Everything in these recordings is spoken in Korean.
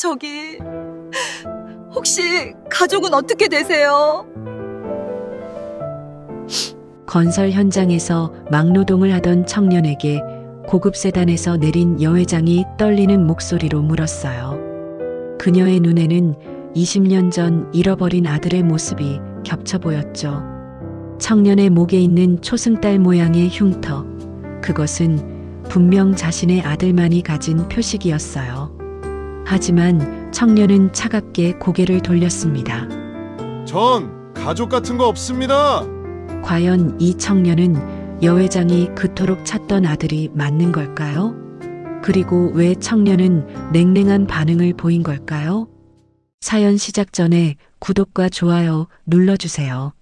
저기, 혹시 가족은 어떻게 되세요? 건설 현장에서 막노동을 하던 청년에게 고급 세단에서 내린 여회장이 떨리는 목소리로 물었어요. 그녀의 눈에는 20년 전 잃어버린 아들의 모습이 겹쳐 보였죠. 청년의 목에 있는 초승달 모양의 흉터, 그것은 분명 자신의 아들만이 가진 표식이었어요. 하지만 청년은 차갑게 고개를 돌렸습니다. 전 가족 같은 거 없습니다. 과연 이 청년은 여회장이 그토록 찾던 아들이 맞는 걸까요? 그리고 왜 청년은 냉랭한 반응을 보인 걸까요? 사연 시작 전에 구독과 좋아요 눌러주세요.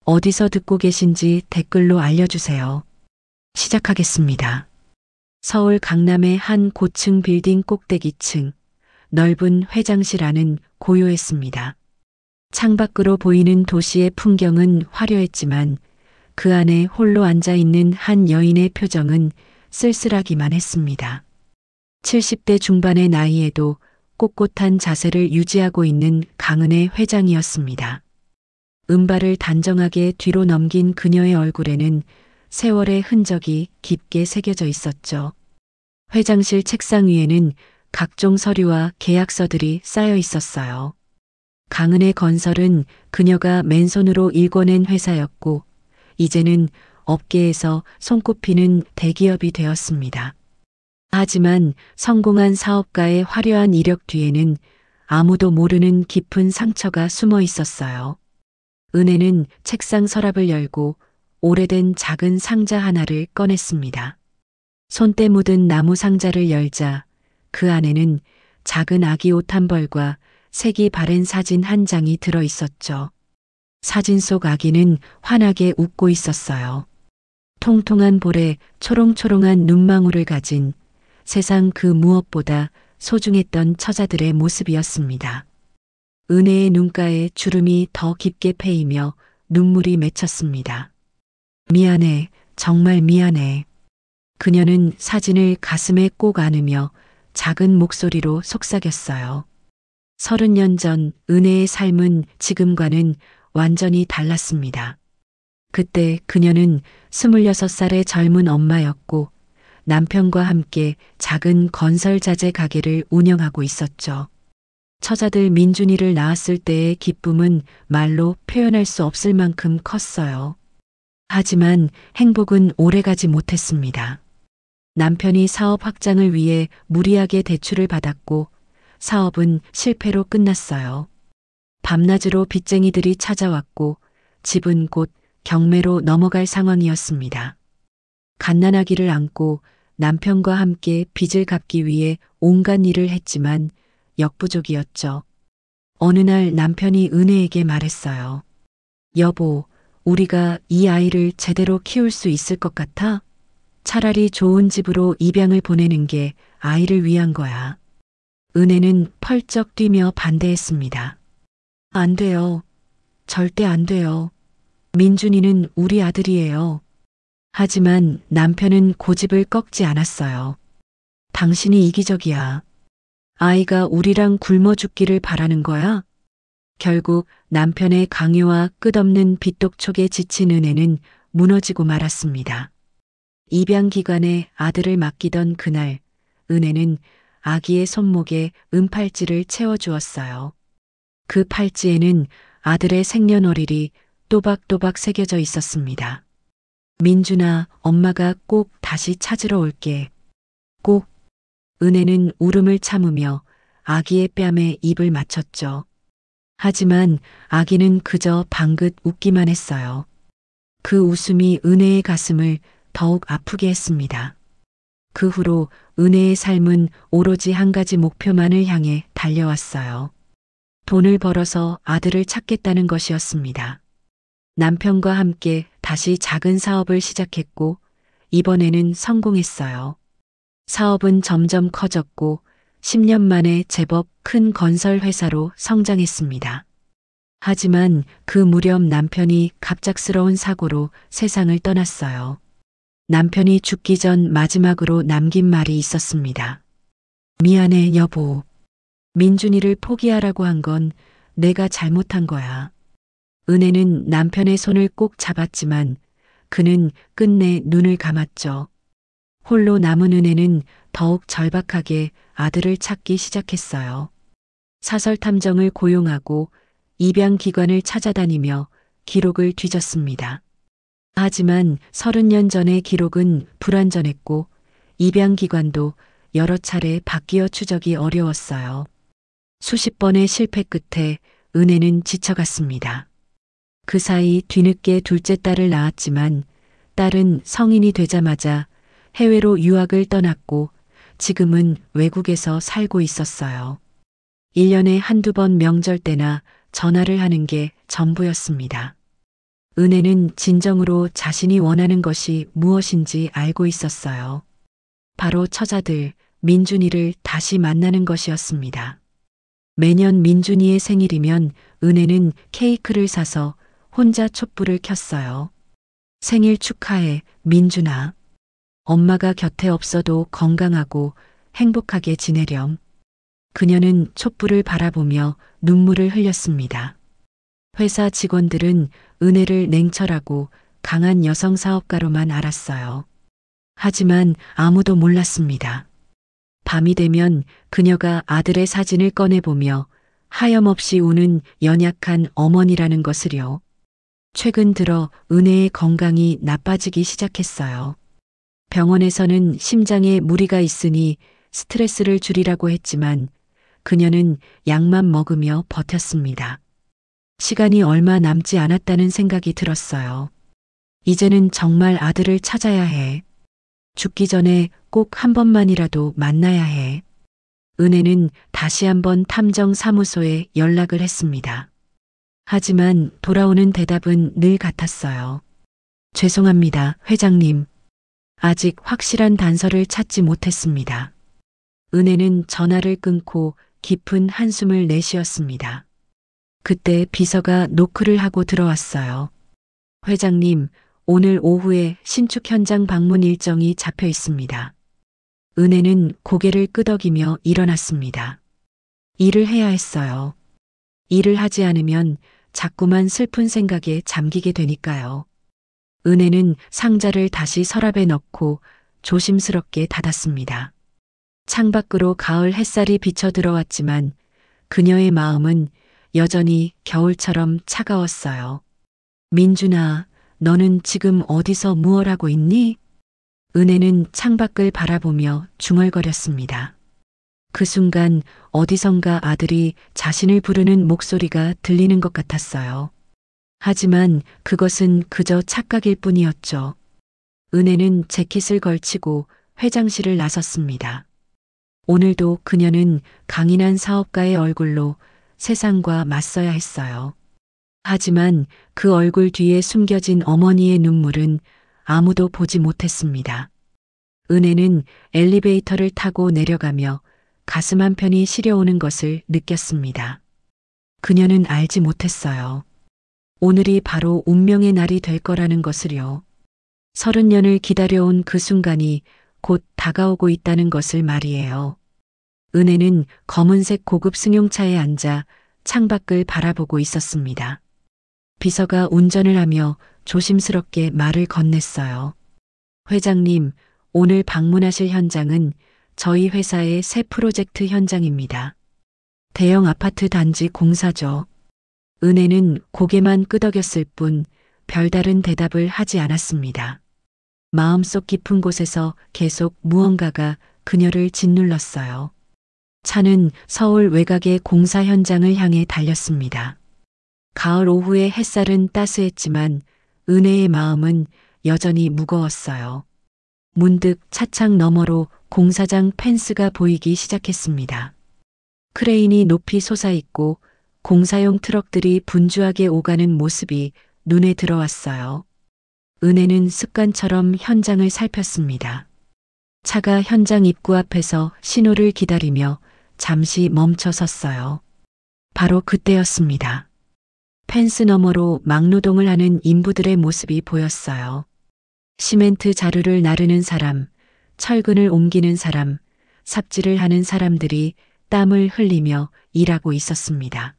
어디서 듣고 계신지 댓글로 알려주세요. 시작하겠습니다. 서울 강남의 한 고층 빌딩 꼭대기층, 넓은 회장실 안은 고요했습니다. 창밖으로 보이는 도시의 풍경은 화려했지만 그 안에 홀로 앉아 있는 한 여인의 표정은 쓸쓸하기만 했습니다. 70대 중반의 나이에도 꼿꼿한 자세를 유지하고 있는 강은혜 회장이었습니다. 은발을 단정하게 뒤로 넘긴 그녀의 얼굴에는 세월의 흔적이 깊게 새겨져 있었죠. 회장실 책상 위에는 각종 서류와 계약서들이 쌓여 있었어요. 강은혜 건설은 그녀가 맨손으로 일궈낸 회사였고 이제는 업계에서 손꼽히는 대기업이 되었습니다. 하지만 성공한 사업가의 화려한 이력 뒤에는 아무도 모르는 깊은 상처가 숨어 있었어요. 은혜는 책상 서랍을 열고 오래된 작은 상자 하나를 꺼냈습니다. 손때 묻은 나무 상자를 열자 그 안에는 작은 아기 옷 한 벌과 색이 바랜 사진 한 장이 들어 있었죠. 사진 속 아기는 환하게 웃고 있었어요. 통통한 볼에 초롱초롱한 눈망울을 가진 세상 그 무엇보다 소중했던 처자들의 모습이었습니다. 은혜의 눈가에 주름이 더 깊게 패이며 눈물이 맺혔습니다. 미안해, 정말 미안해. 그녀는 사진을 가슴에 꼭 안으며 작은 목소리로 속삭였어요. 30년 전 은혜의 삶은 지금과는 완전히 달랐습니다. 그때 그녀는 26살의 젊은 엄마였고 남편과 함께 작은 건설 자재 가게를 운영하고 있었죠. 처자들 민준이를 낳았을 때의 기쁨은 말로 표현할 수 없을 만큼 컸어요. 하지만 행복은 오래가지 못했습니다. 남편이 사업 확장을 위해 무리하게 대출을 받았고 사업은 실패로 끝났어요. 밤낮으로 빚쟁이들이 찾아왔고 집은 곧 경매로 넘어갈 상황이었습니다. 갓난아기를 안고 남편과 함께 빚을 갚기 위해 온갖 일을 했지만 역부족이었죠. 어느 날 남편이 은혜에게 말했어요. 여보, 우리가 이 아이를 제대로 키울 수 있을 것 같아? 차라리 좋은 집으로 입양을 보내는 게 아이를 위한 거야. 은혜는 펄쩍 뛰며 반대했습니다. 안 돼요. 절대 안 돼요. 민준이는 우리 아들이에요. 하지만 남편은 고집을 꺾지 않았어요. 당신이 이기적이야. 아이가 우리랑 굶어 죽기를 바라는 거야? 결국 남편의 강요와 끝없는 빚독촉에 지친 은혜는 무너지고 말았습니다. 입양 기간에 아들을 맡기던 그날, 은혜는 아기의 손목에 은팔찌를 채워주었어요. 그 팔찌에는 아들의 생년월일이 또박또박 새겨져 있었습니다. 민준아, 엄마가 꼭 다시 찾으러 올게. 꼭. 은혜는 울음을 참으며 아기의 뺨에 입을 맞췄죠. 하지만 아기는 그저 방긋 웃기만 했어요. 그 웃음이 은혜의 가슴을 더욱 아프게 했습니다. 그 후로 은혜의 삶은 오로지 한 가지 목표만을 향해 달려왔어요. 돈을 벌어서 아들을 찾겠다는 것이었습니다. 남편과 함께 다시 작은 사업을 시작했고 이번에는 성공했어요. 사업은 점점 커졌고 10년 만에 제법 큰 건설 회사로 성장했습니다. 하지만 그 무렵 남편이 갑작스러운 사고로 세상을 떠났어요. 남편이 죽기 전 마지막으로 남긴 말이 있었습니다. 미안해, 여보. 민준이를 포기하라고 한 건 내가 잘못한 거야. 은혜는 남편의 손을 꼭 잡았지만 그는 끝내 눈을 감았죠. 홀로 남은 은혜는 더욱 절박하게 아들을 찾기 시작했어요. 사설 탐정을 고용하고 입양기관을 찾아다니며 기록을 뒤졌습니다. 하지만 30년 전의 기록은 불완전했고 입양기관도 여러 차례 바뀌어 추적이 어려웠어요. 수십 번의 실패 끝에 은혜는 지쳐갔습니다. 그 사이 뒤늦게 둘째 딸을 낳았지만 딸은 성인이 되자마자 해외로 유학을 떠났고 지금은 외국에서 살고 있었어요. 1년에 한두 번 명절 때나 전화를 하는 게 전부였습니다. 은혜는 진정으로 자신이 원하는 것이 무엇인지 알고 있었어요. 바로 처자들 민준이를 다시 만나는 것이었습니다. 매년 민준이의 생일이면 은혜는 케이크를 사서 혼자 촛불을 켰어요. 생일 축하해, 민준아. 엄마가 곁에 없어도 건강하고 행복하게 지내렴. 그녀는 촛불을 바라보며 눈물을 흘렸습니다. 회사 직원들은 은혜를 냉철하고 강한 여성 사업가로만 알았어요. 하지만 아무도 몰랐습니다. 밤이 되면 그녀가 아들의 사진을 꺼내보며 하염없이 우는 연약한 어머니라는 것을요. 최근 들어 은혜의 건강이 나빠지기 시작했어요. 병원에서는 심장에 무리가 있으니 스트레스를 줄이라고 했지만 그녀는 약만 먹으며 버텼습니다. 시간이 얼마 남지 않았다는 생각이 들었어요. 이제는 정말 아들을 찾아야 해. 죽기 전에 꼭 한 번만이라도 만나야 해. 은혜는 다시 한번 탐정사무소에 연락을 했습니다. 하지만 돌아오는 대답은 늘 같았어요. 죄송합니다, 회장님. 아직 확실한 단서를 찾지 못했습니다. 은혜는 전화를 끊고 깊은 한숨을 내쉬었습니다. 그때 비서가 노크를 하고 들어왔어요. 회장님, 오늘 오후에 신축 현장 방문 일정이 잡혀 있습니다. 은혜는 고개를 끄덕이며 일어났습니다. 일을 해야 했어요. 일을 하지 않으면 자꾸만 슬픈 생각에 잠기게 되니까요. 은혜는 상자를 다시 서랍에 넣고 조심스럽게 닫았습니다. 창밖으로 가을 햇살이 비쳐 들어왔지만 그녀의 마음은 여전히 겨울처럼 차가웠어요. 민준아, 너는 지금 어디서 무얼 하고 있니? 은혜는 창밖을 바라보며 중얼거렸습니다. 그 순간 어디선가 아들이 자신을 부르는 목소리가 들리는 것 같았어요. 하지만 그것은 그저 착각일 뿐이었죠. 은혜는 재킷을 걸치고 회장실을 나섰습니다. 오늘도 그녀는 강인한 사업가의 얼굴로 세상과 맞서야 했어요. 하지만 그 얼굴 뒤에 숨겨진 어머니의 눈물은 아무도 보지 못했습니다. 은혜는 엘리베이터를 타고 내려가며 가슴 한편이 시려오는 것을 느꼈습니다. 그녀는 알지 못했어요. 오늘이 바로 운명의 날이 될 거라는 것을요. 30년을 기다려온 그 순간이 곧 다가오고 있다는 것을 말이에요. 은혜는 검은색 고급 승용차에 앉아 창밖을 바라보고 있었습니다. 비서가 운전을 하며 조심스럽게 말을 건넸어요. 회장님, 오늘 방문하실 현장은 저희 회사의 새 프로젝트 현장입니다. 대형 아파트 단지 공사죠. 은혜는 고개만 끄덕였을 뿐 별다른 대답을 하지 않았습니다. 마음속 깊은 곳에서 계속 무언가가 그녀를 짓눌렀어요. 차는 서울 외곽의 공사 현장을 향해 달렸습니다. 가을 오후의 햇살은 따스했지만 은혜의 마음은 여전히 무거웠어요. 문득 차창 너머로 공사장 펜스가 보이기 시작했습니다. 크레인이 높이 솟아있고 공사용 트럭들이 분주하게 오가는 모습이 눈에 들어왔어요. 은혜는 습관처럼 현장을 살폈습니다. 차가 현장 입구 앞에서 신호를 기다리며 잠시 멈춰 섰어요. 바로 그때였습니다. 펜스 너머로 막노동을 하는 인부들의 모습이 보였어요. 시멘트 자루를 나르는 사람, 철근을 옮기는 사람, 삽질을 하는 사람들이 땀을 흘리며 일하고 있었습니다.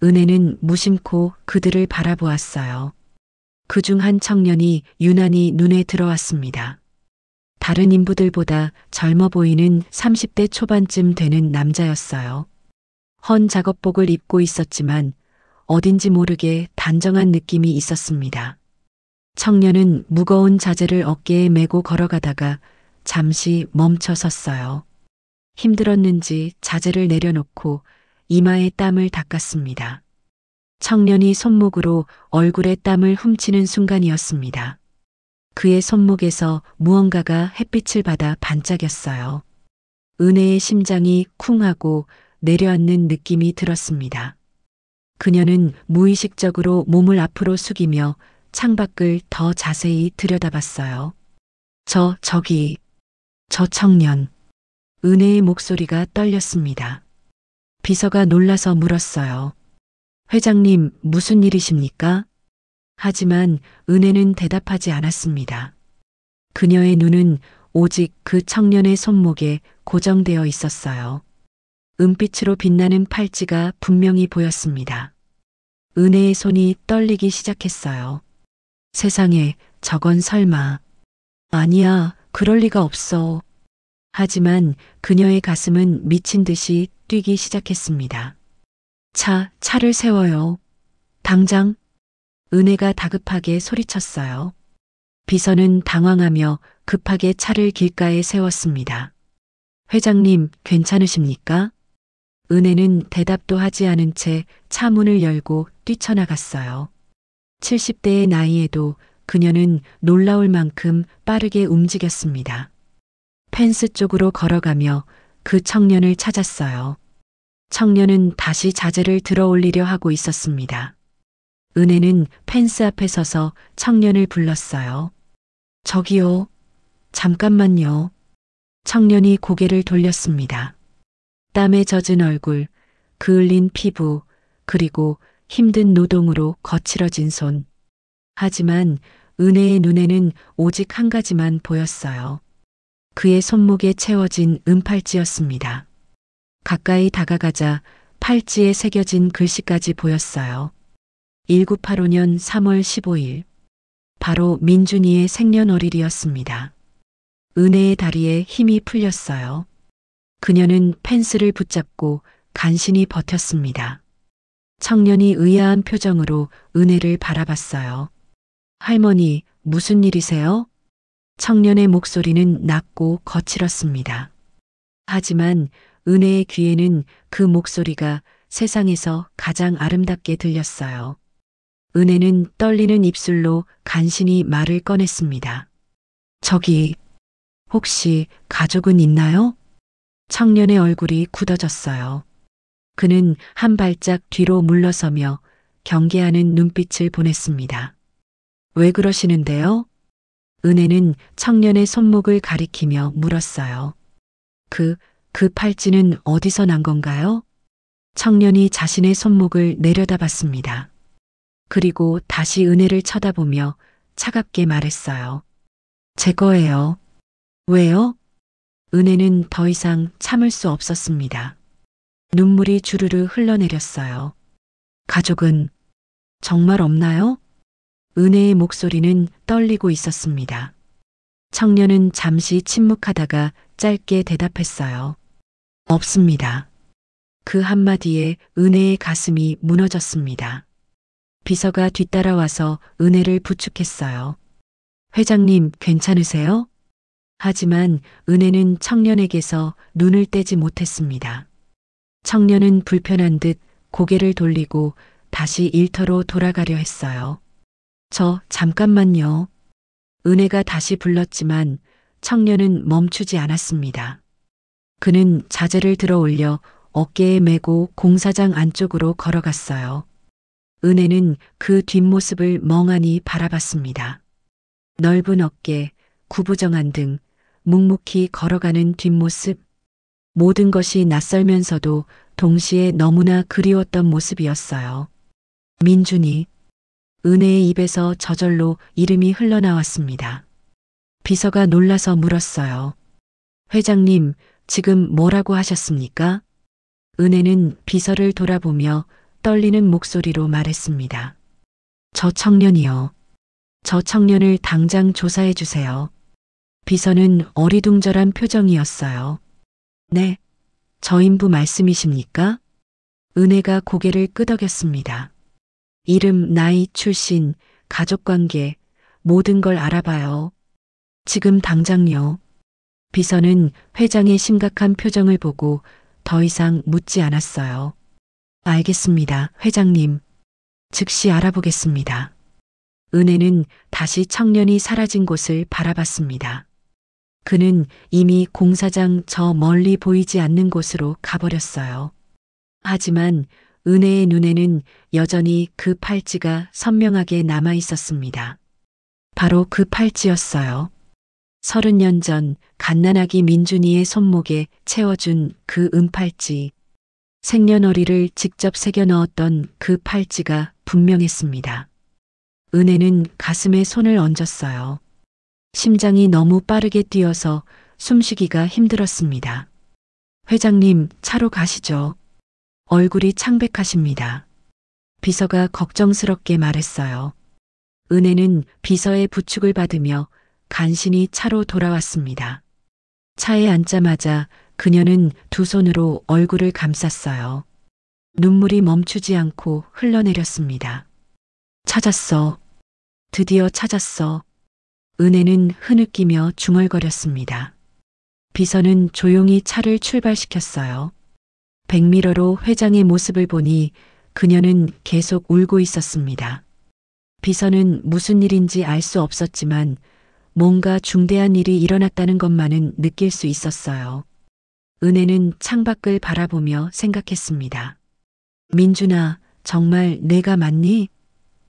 은혜는 무심코 그들을 바라보았어요. 그중 한 청년이 유난히 눈에 들어왔습니다. 다른 인부들보다 젊어 보이는 30대 초반쯤 되는 남자였어요. 헌 작업복을 입고 있었지만 어딘지 모르게 단정한 느낌이 있었습니다. 청년은 무거운 자재를 어깨에 메고 걸어가다가 잠시 멈춰 섰어요. 힘들었는지 자재를 내려놓고 이마에 땀을 닦았습니다. 청년이 손목으로 얼굴에 땀을 훔치는 순간이었습니다. 그의 손목에서 무언가가 햇빛을 받아 반짝였어요. 은혜의 심장이 쿵 하고 내려앉는 느낌이 들었습니다. 그녀는 무의식적으로 몸을 앞으로 숙이며 창밖을 더 자세히 들여다봤어요. 저 청년. 은혜의 목소리가 떨렸습니다. 비서가 놀라서 물었어요. 회장님, 무슨 일이십니까? 하지만 은혜는 대답하지 않았습니다. 그녀의 눈은 오직 그 청년의 손목에 고정되어 있었어요. 은빛으로 빛나는 팔찌가 분명히 보였습니다. 은혜의 손이 떨리기 시작했어요. 세상에, 저건 설마. 아니야, 그럴 리가 없어. 하지만 그녀의 가슴은 미친 듯이 뛰기 시작했습니다. 차를 세워요. 당장. 은혜가 다급하게 소리쳤어요. 비서는 당황하며 급하게 차를 길가에 세웠습니다. 회장님, 괜찮으십니까? 은혜는 대답도 하지 않은 채 차 문을 열고 뛰쳐나갔어요. 70대의 나이에도 그녀는 놀라울 만큼 빠르게 움직였습니다. 펜스 쪽으로 걸어가며 그 청년을 찾았어요. 청년은 다시 자재를 들어 올리려 하고 있었습니다. 은혜는 펜스 앞에 서서 청년을 불렀어요. 저기요, 잠깐만요. 청년이 고개를 돌렸습니다. 땀에 젖은 얼굴, 그을린 피부, 그리고 힘든 노동으로 거칠어진 손. 하지만 은혜의 눈에는 오직 한 가지만 보였어요. 그의 손목에 채워진 은팔찌였습니다. 가까이 다가가자 팔찌에 새겨진 글씨까지 보였어요. 1985년 3월 15일. 바로 민준이의 생년월일이었습니다. 은혜의 다리에 힘이 풀렸어요. 그녀는 펜스를 붙잡고 간신히 버텼습니다. 청년이 의아한 표정으로 은혜를 바라봤어요. 할머니, 무슨 일이세요? 청년의 목소리는 낮고 거칠었습니다. 하지만 은혜의 귀에는 그 목소리가 세상에서 가장 아름답게 들렸어요. 은혜는 떨리는 입술로 간신히 말을 꺼냈습니다. 저기, 혹시 가족은 있나요? 청년의 얼굴이 굳어졌어요. 그는 한 발짝 뒤로 물러서며 경계하는 눈빛을 보냈습니다. 왜 그러시는데요? 은혜는 청년의 손목을 가리키며 물었어요. 그 팔찌는 어디서 난 건가요? 청년이 자신의 손목을 내려다봤습니다. 그리고 다시 은혜를 쳐다보며 차갑게 말했어요. 제 거예요. 왜요? 은혜는 더 이상 참을 수 없었습니다. 눈물이 주르르 흘러내렸어요. 가족은 정말 없나요? 은혜의 목소리는 떨리고 있었습니다. 청년은 잠시 침묵하다가 짧게 대답했어요. 없습니다. 그 한마디에 은혜의 가슴이 무너졌습니다. 비서가 뒤따라와서 은혜를 부축했어요. 회장님, 괜찮으세요? 하지만 은혜는 청년에게서 눈을 떼지 못했습니다. 청년은 불편한 듯 고개를 돌리고 다시 일터로 돌아가려 했어요. 잠깐만요. 은혜가 다시 불렀지만 청년은 멈추지 않았습니다. 그는 자재를 들어 올려 어깨에 메고 공사장 안쪽으로 걸어갔어요. 은혜는 그 뒷모습을 멍하니 바라봤습니다. 넓은 어깨, 구부정한 등, 묵묵히 걸어가는 뒷모습. 모든 것이 낯설면서도 동시에 너무나 그리웠던 모습이었어요. 민준이. 은혜의 입에서 저절로 이름이 흘러나왔습니다. 비서가 놀라서 물었어요. 회장님, 지금 뭐라고 하셨습니까? 은혜는 비서를 돌아보며 떨리는 목소리로 말했습니다. 저 청년이요. 저 청년을 당장 조사해 주세요. 비서는 어리둥절한 표정이었어요. 네, 저 인부 말씀이십니까? 은혜가 고개를 끄덕였습니다. 이름, 나이, 출신, 가족관계, 모든 걸 알아봐요. 지금 당장요. 비서는 회장의 심각한 표정을 보고 더 이상 묻지 않았어요. 알겠습니다, 회장님. 즉시 알아보겠습니다. 은혜는 다시 청년이 사라진 곳을 바라봤습니다. 그는 이미 공사장 저 멀리 보이지 않는 곳으로 가버렸어요. 하지만 은혜의 눈에는 여전히 그 팔찌가 선명하게 남아 있었습니다. 바로 그 팔찌였어요. 30년 전 갓난아기 민준이의 손목에 채워준 그 은팔찌. 생년월일을 직접 새겨 넣었던 그 팔찌가 분명했습니다. 은혜는 가슴에 손을 얹었어요. 심장이 너무 빠르게 뛰어서 숨쉬기가 힘들었습니다. 회장님, 차로 가시죠. 얼굴이 창백하십니다. 비서가 걱정스럽게 말했어요. 은혜는 비서의 부축을 받으며 간신히 차로 돌아왔습니다. 차에 앉자마자 그녀는 두 손으로 얼굴을 감쌌어요. 눈물이 멈추지 않고 흘러내렸습니다. 찾았어. 드디어 찾았어. 은혜는 흐느끼며 중얼거렸습니다. 비서는 조용히 차를 출발시켰어요. 백미러로 회장의 모습을 보니 그녀는 계속 울고 있었습니다. 비서는 무슨 일인지 알 수 없었지만 뭔가 중대한 일이 일어났다는 것만은 느낄 수 있었어요. 은혜는 창밖을 바라보며 생각했습니다. 민준아, 정말 내가 맞니?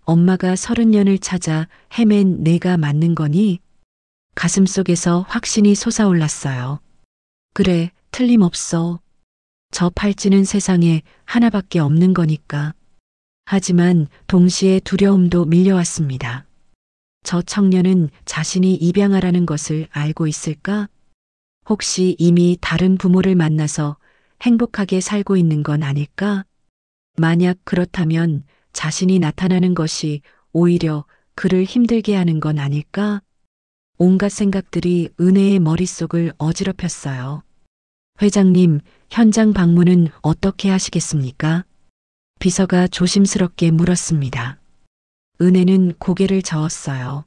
엄마가 30년을 찾아 헤맨 내가 맞는 거니? 가슴속에서 확신이 솟아올랐어요. 그래, 틀림없어. 저 팔찌는 세상에 하나밖에 없는 거니까. 하지만 동시에 두려움도 밀려왔습니다. 저 청년은 자신이 입양하라는 것을 알고 있을까? 혹시 이미 다른 부모를 만나서 행복하게 살고 있는 건 아닐까? 만약 그렇다면 자신이 나타나는 것이 오히려 그를 힘들게 하는 건 아닐까? 온갖 생각들이 은혜의 머릿속을 어지럽혔어요. 회장님, 현장 방문은 어떻게 하시겠습니까? 비서가 조심스럽게 물었습니다. 은혜는 고개를 저었어요.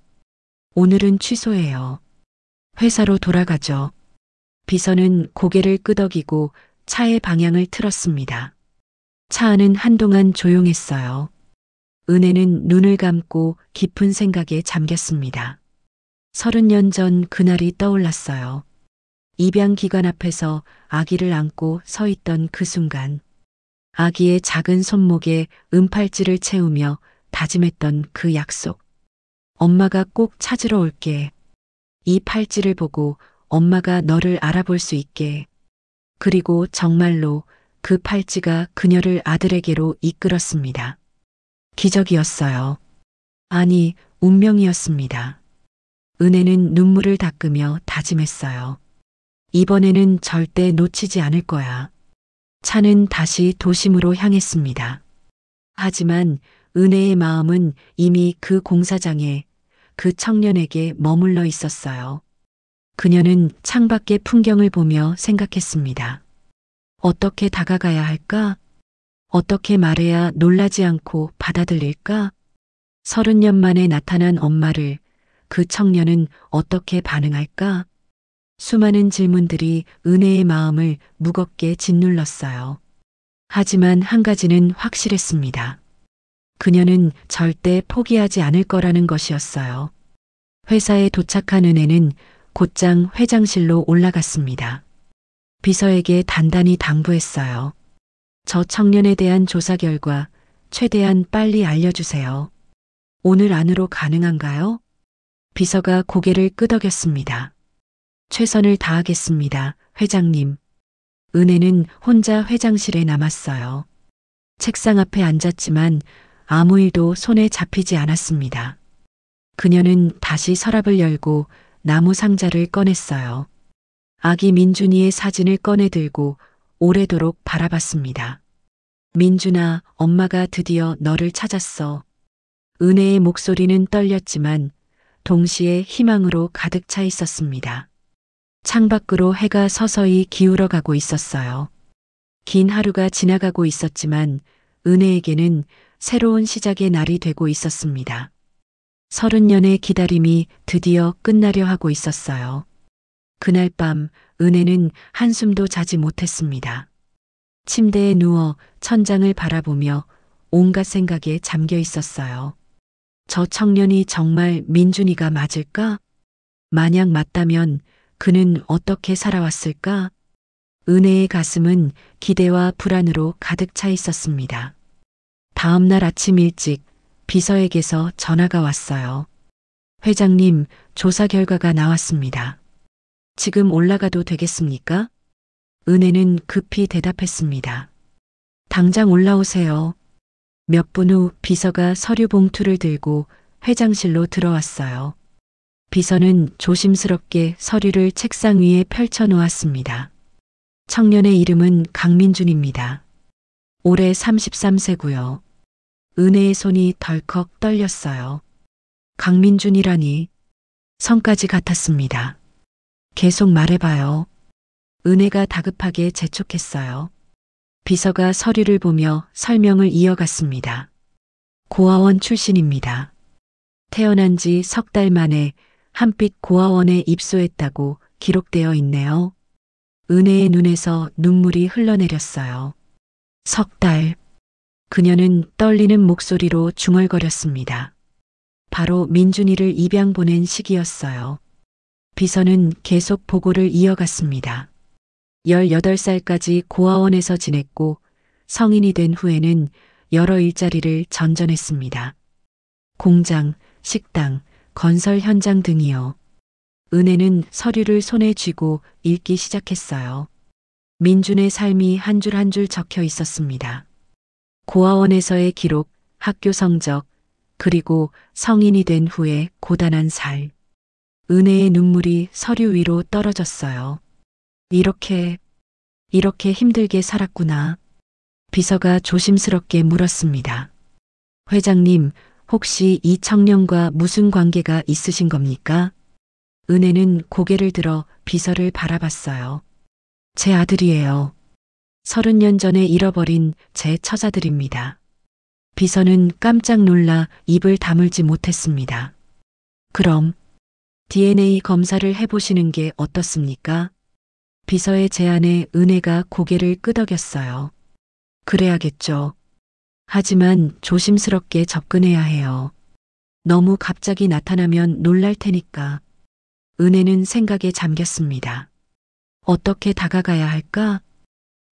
오늘은 취소해요. 회사로 돌아가죠. 비서는 고개를 끄덕이고 차의 방향을 틀었습니다. 차 안은 한동안 조용했어요. 은혜는 눈을 감고 깊은 생각에 잠겼습니다. 30년 전 그날이 떠올랐어요. 입양기관 앞에서 아기를 안고 서 있던 그 순간. 아기의 작은 손목에 은팔찌를 채우며 다짐했던 그 약속. 엄마가 꼭 찾으러 올게. 이 팔찌를 보고 엄마가 너를 알아볼 수 있게. 그리고 정말로 그 팔찌가 그녀를 아들에게로 이끌었습니다. 기적이었어요. 아니, 운명이었습니다. 은혜는 눈물을 닦으며 다짐했어요. 이번에는 절대 놓치지 않을 거야. 차는 다시 도심으로 향했습니다. 하지만 은혜의 마음은 이미 그 공사장에 그 청년에게 머물러 있었어요. 그녀는 창밖의 풍경을 보며 생각했습니다. 어떻게 다가가야 할까? 어떻게 말해야 놀라지 않고 받아들일까? 30년 만에 나타난 엄마를 그 청년은 어떻게 반응할까? 수많은 질문들이 은혜의 마음을 무겁게 짓눌렀어요. 하지만 한 가지는 확실했습니다. 그녀는 절대 포기하지 않을 거라는 것이었어요. 회사에 도착한 은혜는 곧장 회장실로 올라갔습니다. 비서에게 단단히 당부했어요. 저 청년에 대한 조사 결과 최대한 빨리 알려주세요. 오늘 안으로 가능한가요? 비서가 고개를 끄덕였습니다. 최선을 다하겠습니다, 회장님. 은혜는 혼자 회장실에 남았어요. 책상 앞에 앉았지만 아무 일도 손에 잡히지 않았습니다. 그녀는 다시 서랍을 열고 나무 상자를 꺼냈어요. 아기 민준이의 사진을 꺼내 들고 오래도록 바라봤습니다. 민준아, 엄마가 드디어 너를 찾았어. 은혜의 목소리는 떨렸지만 동시에 희망으로 가득 차 있었습니다. 창밖으로 해가 서서히 기울어 가고 있었어요. 긴 하루가 지나가고 있었지만 은혜에게는 새로운 시작의 날이 되고 있었습니다. 30년의 기다림이 드디어 끝나려 하고 있었어요. 그날 밤 은혜는 한숨도 자지 못했습니다. 침대에 누워 천장을 바라보며 온갖 생각에 잠겨 있었어요. 저 청년이 정말 민준이가 맞을까? 만약 맞다면 그는 어떻게 살아왔을까? 은혜의 가슴은 기대와 불안으로 가득 차 있었습니다. 다음 날 아침 일찍 비서에게서 전화가 왔어요. 회장님, 조사 결과가 나왔습니다. 지금 올라가도 되겠습니까? 은혜는 급히 대답했습니다. 당장 올라오세요. 몇 분 후 비서가 서류 봉투를 들고 회장실로 들어왔어요. 비서는 조심스럽게 서류를 책상 위에 펼쳐 놓았습니다. 청년의 이름은 강민준입니다. 올해 33세고요. 은혜의 손이 덜컥 떨렸어요. 강민준이라니. 성까지 같았습니다. 계속 말해봐요. 은혜가 다급하게 재촉했어요. 비서가 서류를 보며 설명을 이어갔습니다. 고아원 출신입니다. 태어난 지 석 달 만에 한빛 고아원에 입소했다고 기록되어 있네요. 은혜의 눈에서 눈물이 흘러내렸어요. 석 달. 그녀는 떨리는 목소리로 중얼거렸습니다. 바로 민준이를 입양 보낸 시기였어요. 비서는 계속 보고를 이어갔습니다. 18살까지 고아원에서 지냈고 성인이 된 후에는 여러 일자리를 전전했습니다. 공장, 식당, 건설 현장 등이요. 은혜는 서류를 손에 쥐고 읽기 시작했어요. 민준의 삶이 한 줄 한 줄 적혀 있었습니다. 고아원에서의 기록, 학교 성적, 그리고 성인이 된 후에 고단한 살. 은혜의 눈물이 서류 위로 떨어졌어요. 이렇게 힘들게 살았구나. 비서가 조심스럽게 물었습니다. 회장님, 혹시 이 청년과 무슨 관계가 있으신 겁니까? 은혜는 고개를 들어 비서를 바라봤어요. 제 아들이에요. 30년 전에 잃어버린 제 처자들입니다. 비서는 깜짝 놀라 입을 다물지 못했습니다. 그럼 DNA 검사를 해보시는 게 어떻습니까? 비서의 제안에 은혜가 고개를 끄덕였어요. 그래야겠죠. 하지만 조심스럽게 접근해야 해요. 너무 갑자기 나타나면 놀랄 테니까. 은혜는 생각에 잠겼습니다. 어떻게 다가가야 할까?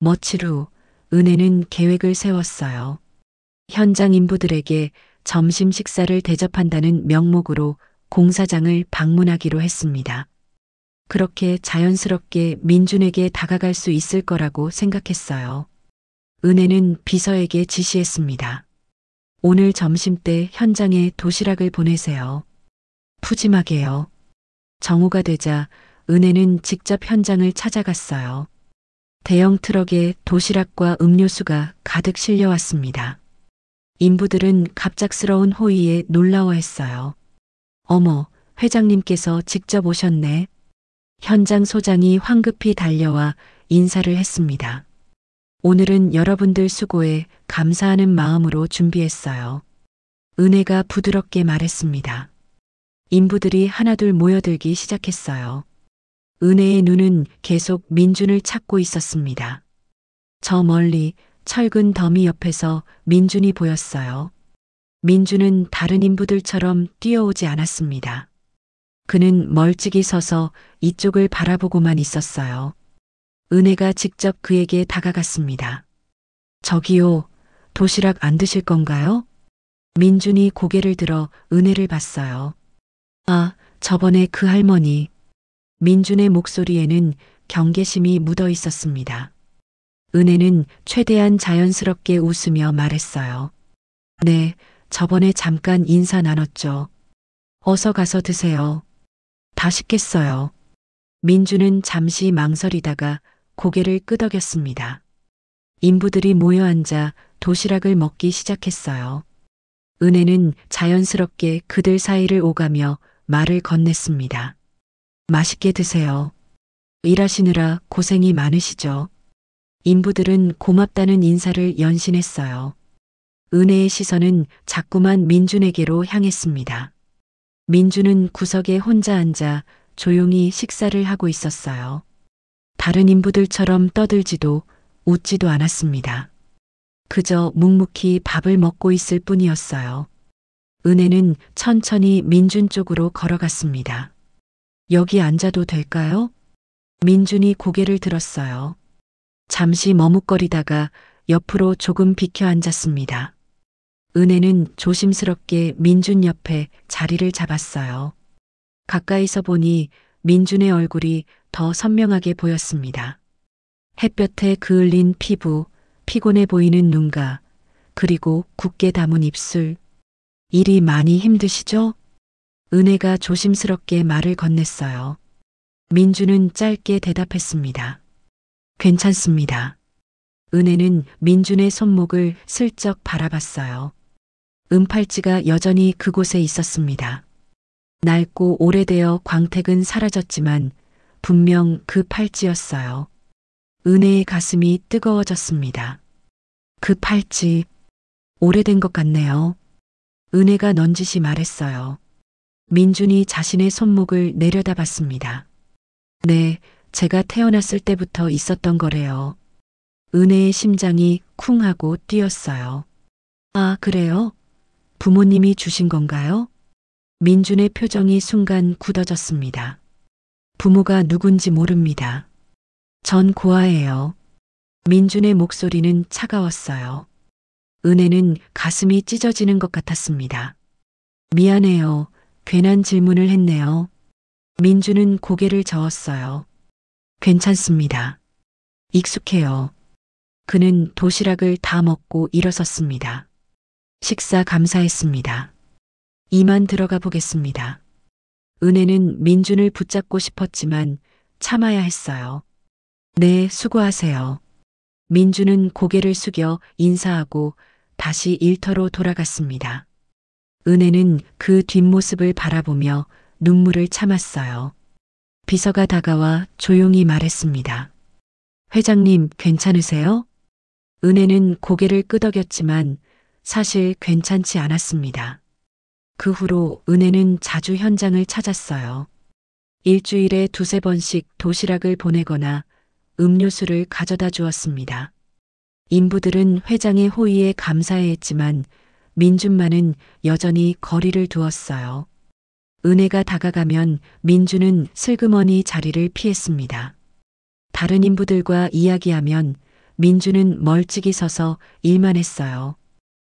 며칠 후 은혜는 계획을 세웠어요. 현장 인부들에게 점심 식사를 대접한다는 명목으로 공사장을 방문하기로 했습니다. 그렇게 자연스럽게 민준에게 다가갈 수 있을 거라고 생각했어요. 은혜는 비서에게 지시했습니다. 오늘 점심때 현장에 도시락을 보내세요. 푸짐하게요. 정오가 되자 은혜는 직접 현장을 찾아갔어요. 대형 트럭에 도시락과 음료수가 가득 실려왔습니다. 인부들은 갑작스러운 호의에 놀라워했어요. 어머, 회장님께서 직접 오셨네. 현장 소장이 황급히 달려와 인사를 했습니다. 오늘은 여러분들 수고에 감사하는 마음으로 준비했어요. 은혜가 부드럽게 말했습니다. 인부들이 하나둘 모여들기 시작했어요. 은혜의 눈은 계속 민준을 찾고 있었습니다. 저 멀리 철근 더미 옆에서 민준이 보였어요. 민준은 다른 인부들처럼 뛰어오지 않았습니다. 그는 멀찍이 서서 이쪽을 바라보고만 있었어요. 은혜가 직접 그에게 다가갔습니다. 저기요, 도시락 안 드실 건가요? 민준이 고개를 들어 은혜를 봤어요. 아, 저번에 그 할머니. 민준의 목소리에는 경계심이 묻어 있었습니다. 은혜는 최대한 자연스럽게 웃으며 말했어요. 네, 저번에 잠깐 인사 나눴죠. 어서 가서 드세요. 다 식겠어요. 민준은 잠시 망설이다가 고개를 끄덕였습니다. 인부들이 모여 앉아 도시락을 먹기 시작했어요. 은혜는 자연스럽게 그들 사이를 오가며 말을 건넸습니다. 맛있게 드세요. 일하시느라 고생이 많으시죠? 인부들은 고맙다는 인사를 연신했어요. 은혜의 시선은 자꾸만 민준에게로 향했습니다. 민준은 구석에 혼자 앉아 조용히 식사를 하고 있었어요. 다른 인부들처럼 떠들지도 웃지도 않았습니다. 그저 묵묵히 밥을 먹고 있을 뿐이었어요. 은혜는 천천히 민준 쪽으로 걸어갔습니다. 여기 앉아도 될까요? 민준이 고개를 들었어요. 잠시 머뭇거리다가 옆으로 조금 비켜 앉았습니다. 은혜는 조심스럽게 민준 옆에 자리를 잡았어요. 가까이서 보니 민준의 얼굴이 더 선명하게 보였습니다. 햇볕에 그을린 피부, 피곤해 보이는 눈가, 그리고 굳게 담은 입술. 일이 많이 힘드시죠? 은혜가 조심스럽게 말을 건넸어요. 민준은 짧게 대답했습니다. 괜찮습니다. 은혜는 민준의 손목을 슬쩍 바라봤어요. 은팔찌가 여전히 그곳에 있었습니다. 낡고 오래되어 광택은 사라졌지만 분명 그 팔찌였어요. 은혜의 가슴이 뜨거워졌습니다. 그 팔찌, 오래된 것 같네요. 은혜가 넌지시 말했어요. 민준이 자신의 손목을 내려다봤습니다. 네, 제가 태어났을 때부터 있었던 거래요. 은혜의 심장이 쿵 하고 뛰었어요. 아, 그래요? 부모님이 주신 건가요? 민준의 표정이 순간 굳어졌습니다. 부모가 누군지 모릅니다. 전 고아예요. 민준의 목소리는 차가웠어요. 은혜는 가슴이 찢어지는 것 같았습니다. 미안해요. 괜한 질문을 했네요. 민준은 고개를 저었어요. 괜찮습니다. 익숙해요. 그는 도시락을 다 먹고 일어섰습니다. 식사 감사했습니다. 이만 들어가 보겠습니다. 은혜는 민준을 붙잡고 싶었지만 참아야 했어요. 네, 수고하세요. 민준은 고개를 숙여 인사하고 다시 일터로 돌아갔습니다. 은혜는 그 뒷모습을 바라보며 눈물을 참았어요. 비서가 다가와 조용히 말했습니다. 회장님, 괜찮으세요? 은혜는 고개를 끄덕였지만 사실 괜찮지 않았습니다. 그 후로 은혜는 자주 현장을 찾았어요. 일주일에 두세 번씩 도시락을 보내거나 음료수를 가져다 주었습니다. 인부들은 회장의 호의에 감사해했지만 민준만은 여전히 거리를 두었어요. 은혜가 다가가면 민준은 슬그머니 자리를 피했습니다. 다른 인부들과 이야기하면 민준은 멀찍이 서서 일만 했어요.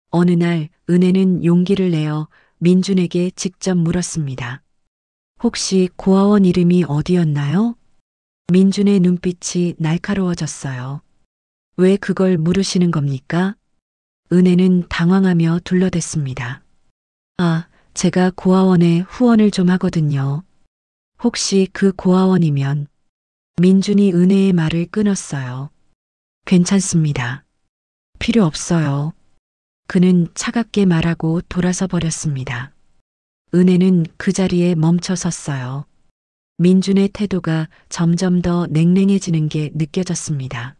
어느 날 은혜는 용기를 내어 민준에게 직접 물었습니다. 혹시 고아원 이름이 어디였나요? 민준의 눈빛이 날카로워졌어요. 왜 그걸 물으시는 겁니까? 은혜는 당황하며 둘러댔습니다. 아, 제가 고아원에 후원을 좀 하거든요. 혹시 그 고아원이면? 민준이 은혜의 말을 끊었어요. 괜찮습니다. 필요 없어요. 그는 차갑게 말하고 돌아서 버렸습니다. 은혜는 그 자리에 멈춰 섰어요. 민준의 태도가 점점 더 냉랭해지는 게 느껴졌습니다.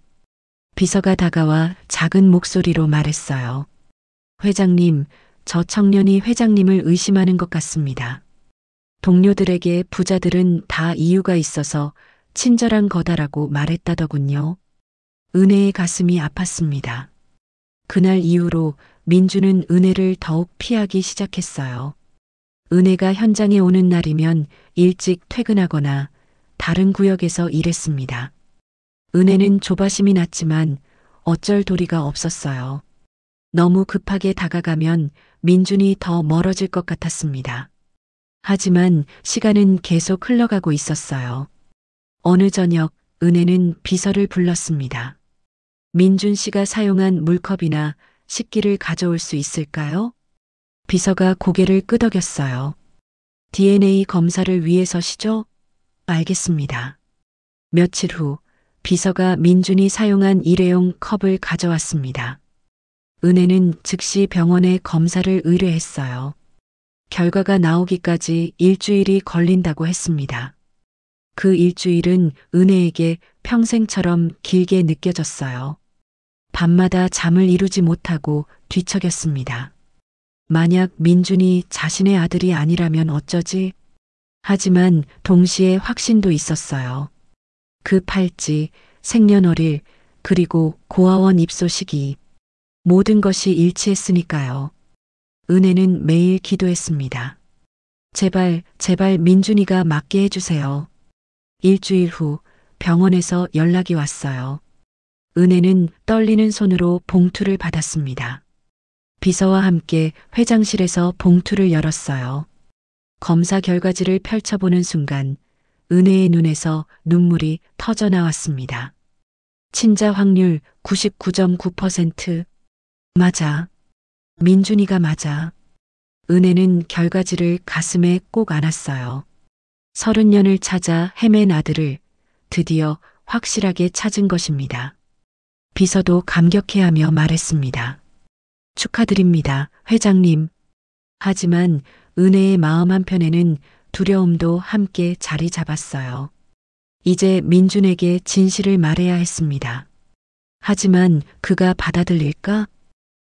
비서가 다가와 작은 목소리로 말했어요. 회장님, 저 청년이 회장님을 의심하는 것 같습니다. 동료들에게 부자들은 다 이유가 있어서 친절한 거다라고 말했다더군요. 은혜의 가슴이 아팠습니다. 그날 이후로 민준은 은혜를 더욱 피하기 시작했어요. 은혜가 현장에 오는 날이면 일찍 퇴근하거나 다른 구역에서 일했습니다. 은혜는 조바심이 났지만 어쩔 도리가 없었어요. 너무 급하게 다가가면 민준이 더 멀어질 것 같았습니다. 하지만 시간은 계속 흘러가고 있었어요. 어느 저녁 은혜는 비서를 불렀습니다. 민준 씨가 사용한 물컵이나 식기를 가져올 수 있을까요? 비서가 고개를 끄덕였어요. DNA 검사를 위해서시죠? 알겠습니다. 며칠 후 비서가 민준이 사용한 일회용 컵을 가져왔습니다. 은혜는 즉시 병원에 검사를 의뢰했어요. 결과가 나오기까지 일주일이 걸린다고 했습니다. 그 일주일은 은혜에게 평생처럼 길게 느껴졌어요. 밤마다 잠을 이루지 못하고 뒤척였습니다. 만약 민준이 자신의 아들이 아니라면 어쩌지? 하지만 동시에 확신도 있었어요. 그 팔찌, 생년월일, 그리고 고아원 입소 시기. 모든 것이 일치했으니까요. 은혜는 매일 기도했습니다. 제발, 제발 민준이가 맞게 해주세요. 일주일 후 병원에서 연락이 왔어요. 은혜는 떨리는 손으로 봉투를 받았습니다. 비서와 함께 회장실에서 봉투를 열었어요. 검사 결과지를 펼쳐보는 순간 은혜의 눈에서 눈물이 터져 나왔습니다. 친자 확률 99.9%. 맞아. 민준이가 맞아. 은혜는 결과지를 가슴에 꼭 안았어요. 30년을 찾아 헤맨 아들을 드디어 확실하게 찾은 것입니다. 비서도 감격해하며 말했습니다. 축하드립니다, 회장님. 하지만 은혜의 마음 한편에는 두려움도 함께 자리 잡았어요. 이제 민준에게 진실을 말해야 했습니다. 하지만 그가 받아들일까?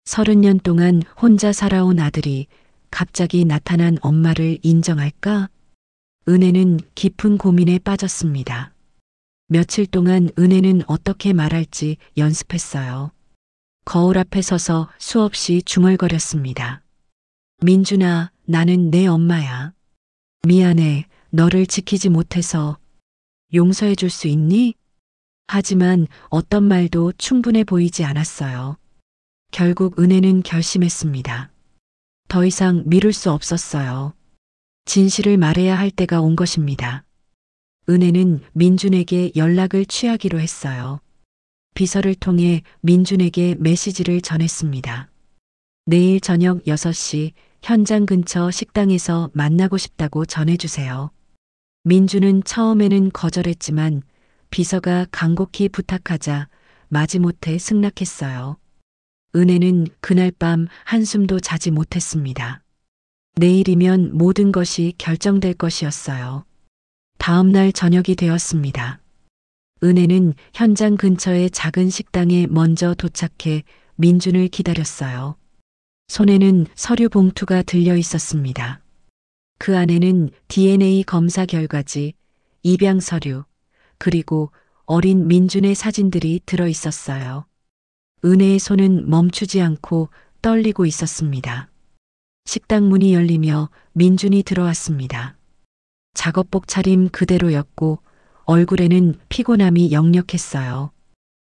30년 동안 혼자 살아온 아들이 갑자기 나타난 엄마를 인정할까? 은혜는 깊은 고민에 빠졌습니다. 며칠 동안 은혜는 어떻게 말할지 연습했어요. 거울 앞에 서서 수없이 중얼거렸습니다. 민준아, 나는 내 엄마야. 미안해, 너를 지키지 못해서. 용서해 줄 수 있니? 하지만 어떤 말도 충분해 보이지 않았어요. 결국 은혜는 결심했습니다. 더 이상 미룰 수 없었어요. 진실을 말해야 할 때가 온 것입니다. 은혜는 민준에게 연락을 취하기로 했어요. 비서를 통해 민준에게 메시지를 전했습니다. 내일 저녁 6시 현장 근처 식당에서 만나고 싶다고 전해주세요. 민준은 처음에는 거절했지만 비서가 간곡히 부탁하자 마지못해 승낙했어요. 은혜는 그날 밤 한숨도 자지 못했습니다. 내일이면 모든 것이 결정될 것이었어요. 다음 날 저녁이 되었습니다. 은혜는 현장 근처의 작은 식당에 먼저 도착해 민준을 기다렸어요. 손에는 서류 봉투가 들려 있었습니다. 그 안에는 DNA 검사 결과지, 입양 서류, 그리고 어린 민준의 사진들이 들어 있었어요. 은혜의 손은 멈추지 않고 떨리고 있었습니다. 식당 문이 열리며 민준이 들어왔습니다. 작업복 차림 그대로였고 얼굴에는 피곤함이 역력했어요.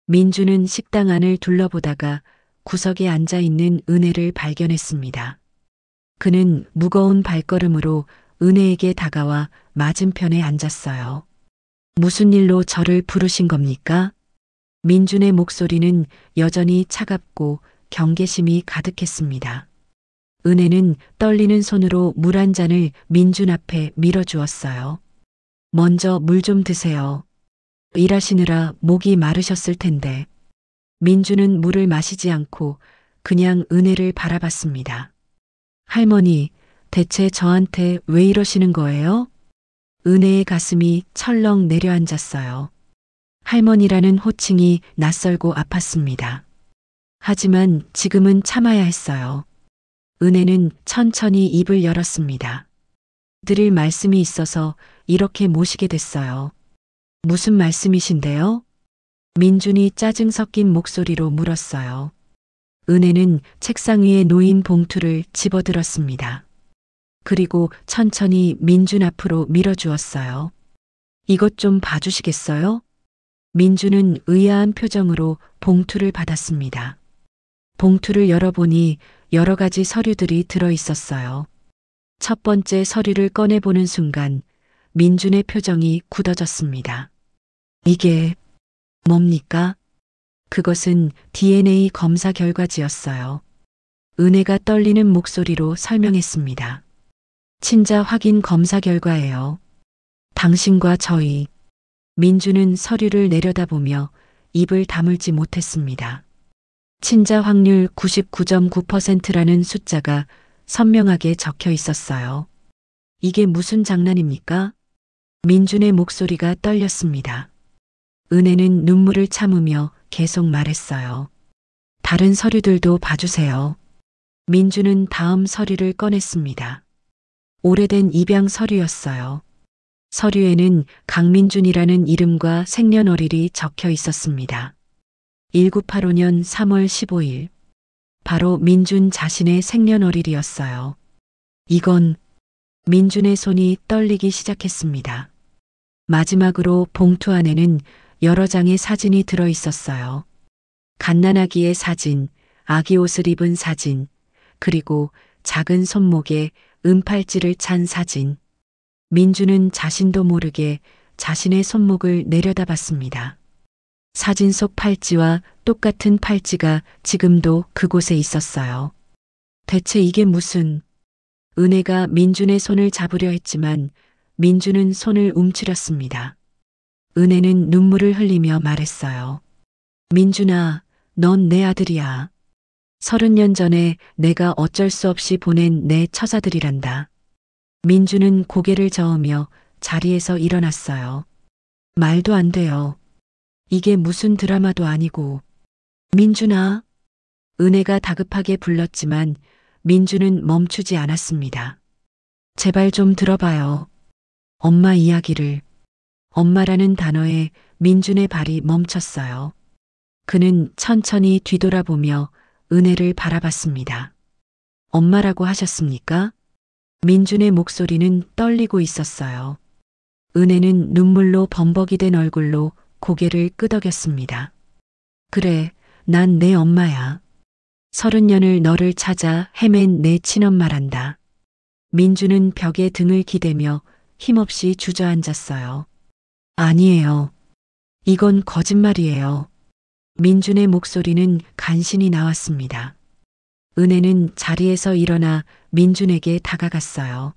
민준은 식당 안을 둘러보다가 구석에 앉아 있는 은혜를 발견했습니다. 그는 무거운 발걸음으로 은혜에게 다가와 맞은편에 앉았어요. 무슨 일로 저를 부르신 겁니까? 민준의 목소리는 여전히 차갑고 경계심이 가득했습니다. 은혜는 떨리는 손으로 물 한 잔을 민준 앞에 밀어주었어요. 먼저 물 좀 드세요. 일하시느라 목이 마르셨을 텐데. 민준은 물을 마시지 않고 그냥 은혜를 바라봤습니다. 할머니, 대체 저한테 왜 이러시는 거예요? 은혜의 가슴이 철렁 내려앉았어요. 할머니라는 호칭이 낯설고 아팠습니다. 하지만 지금은 참아야 했어요. 은혜는 천천히 입을 열었습니다. 드릴 말씀이 있어서 이렇게 모시게 됐어요. 무슨 말씀이신데요? 민준이 짜증 섞인 목소리로 물었어요. 은혜는 책상 위에 놓인 봉투를 집어들었습니다. 그리고 천천히 민준 앞으로 밀어주었어요. 이것 좀 봐주시겠어요? 민준은 의아한 표정으로 봉투를 받았습니다. 봉투를 열어보니 여러 가지 서류들이 들어 있었어요. 첫 번째 서류를 꺼내보는 순간 민준의 표정이 굳어졌습니다. 이게 뭡니까? 그것은 DNA 검사 결과지였어요. 은혜가 떨리는 목소리로 설명했습니다. 친자 확인 검사 결과예요. 당신과 저희 민주는 서류를 내려다보며 입을 다물지 못했습니다. 친자 확률 99.9%라는 숫자가 선명하게 적혀 있었어요. 이게 무슨 장난입니까? 민준의 목소리가 떨렸습니다. 은혜는 눈물을 참으며 계속 말했어요. 다른 서류들도 봐주세요. 민준은 다음 서류를 꺼냈습니다. 오래된 입양 서류였어요. 서류에는 강민준이라는 이름과 생년월일이 적혀 있었습니다. 1985년 3월 15일. 바로 민준 자신의 생년월일이었어요. 이건 민준의 손이 떨리기 시작했습니다. 마지막으로 봉투 안에는 여러 장의 사진이 들어 있었어요. 갓난아기의 사진, 아기 옷을 입은 사진, 그리고 작은 손목에 은팔찌를 찬 사진. 민주는 자신도 모르게 자신의 손목을 내려다봤습니다. 사진 속 팔찌와 똑같은 팔찌가 지금도 그곳에 있었어요. 대체 이게 무슨... 은혜가 민준의 손을 잡으려 했지만 민준은 손을 움츠렸습니다. 은혜는 눈물을 흘리며 말했어요. 민준아, 넌 내 아들이야. 30년 전에 내가 어쩔 수 없이 보낸 내 처자들이란다. 민준은 고개를 저으며 자리에서 일어났어요. 말도 안 돼요. 이게 무슨 드라마도 아니고. 민준아. 은혜가 다급하게 불렀지만 민준은 멈추지 않았습니다. 제발 좀 들어봐요. 엄마 이야기를. 엄마라는 단어에 민준의 발이 멈췄어요. 그는 천천히 뒤돌아보며 은혜를 바라봤습니다. 엄마라고 하셨습니까? 민준의 목소리는 떨리고 있었어요. 은혜는 눈물로 범벅이 된 얼굴로 고개를 끄덕였습니다. 그래, 난 내 엄마야. 30년을 너를 찾아 헤맨 내 친엄마란다. 민준은 벽에 등을 기대며 힘없이 주저앉았어요. 아니에요. 이건 거짓말이에요. 민준의 목소리는 간신히 나왔습니다. 은혜는 자리에서 일어나 민준에게 다가갔어요.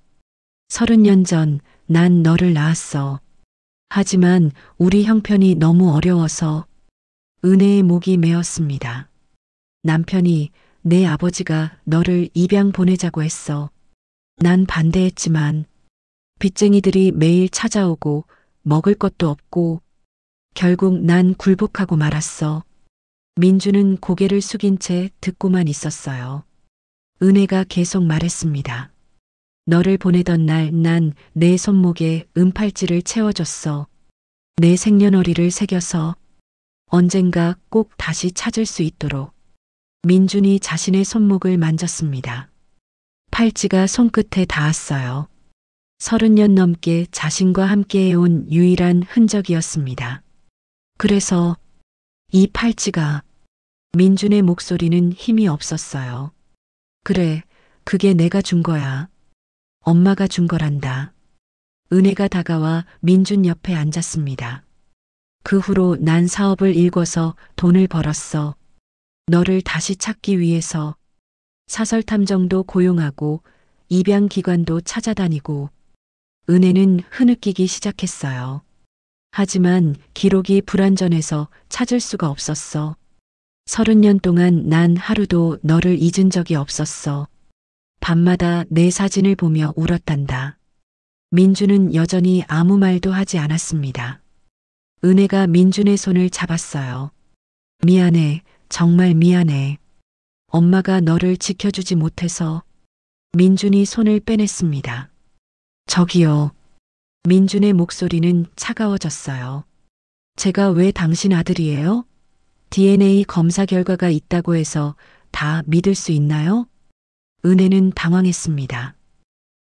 30년 전 난 너를 낳았어. 하지만 우리 형편이 너무 어려워서. 은혜의 목이 메었습니다. 남편이 내 아버지가 너를 입양 보내자고 했어. 난 반대했지만 빚쟁이들이 매일 찾아오고 먹을 것도 없고 결국 난 굴복하고 말았어. 민주는 고개를 숙인 채 듣고만 있었어요. 은혜가 계속 말했습니다. 너를 보내던 날 난 내 손목에 은팔찌를 채워줬어. 내 생년월일을 새겨서 언젠가 꼭 다시 찾을 수 있도록. 민준이 자신의 손목을 만졌습니다. 팔찌가 손끝에 닿았어요. 30년 넘게 자신과 함께 해온 유일한 흔적이었습니다. 그래서 이 팔찌가... 민준의 목소리는 힘이 없었어요. 그래, 그게 내가 준 거야. 엄마가 준 거란다. 은혜가 다가와 민준 옆에 앉았습니다. 그 후로 난 사업을 일궈서 돈을 벌었어. 너를 다시 찾기 위해서 사설탐정도 고용하고 입양기관도 찾아다니고. 은혜는 흐느끼기 시작했어요. 하지만 기록이 불완전해서 찾을 수가 없었어. 30년 동안 난 하루도 너를 잊은 적이 없었어. 밤마다 내 사진을 보며 울었단다. 민준은 여전히 아무 말도 하지 않았습니다. 은혜가 민준의 손을 잡았어요. 미안해, 정말 미안해. 엄마가 너를 지켜주지 못해서. 민준이 손을 빼냈습니다. 저기요. 민준의 목소리는 차가워졌어요. 제가 왜 당신 아들이에요? DNA 검사 결과가 있다고 해서 다 믿을 수 있나요? 은혜는 당황했습니다.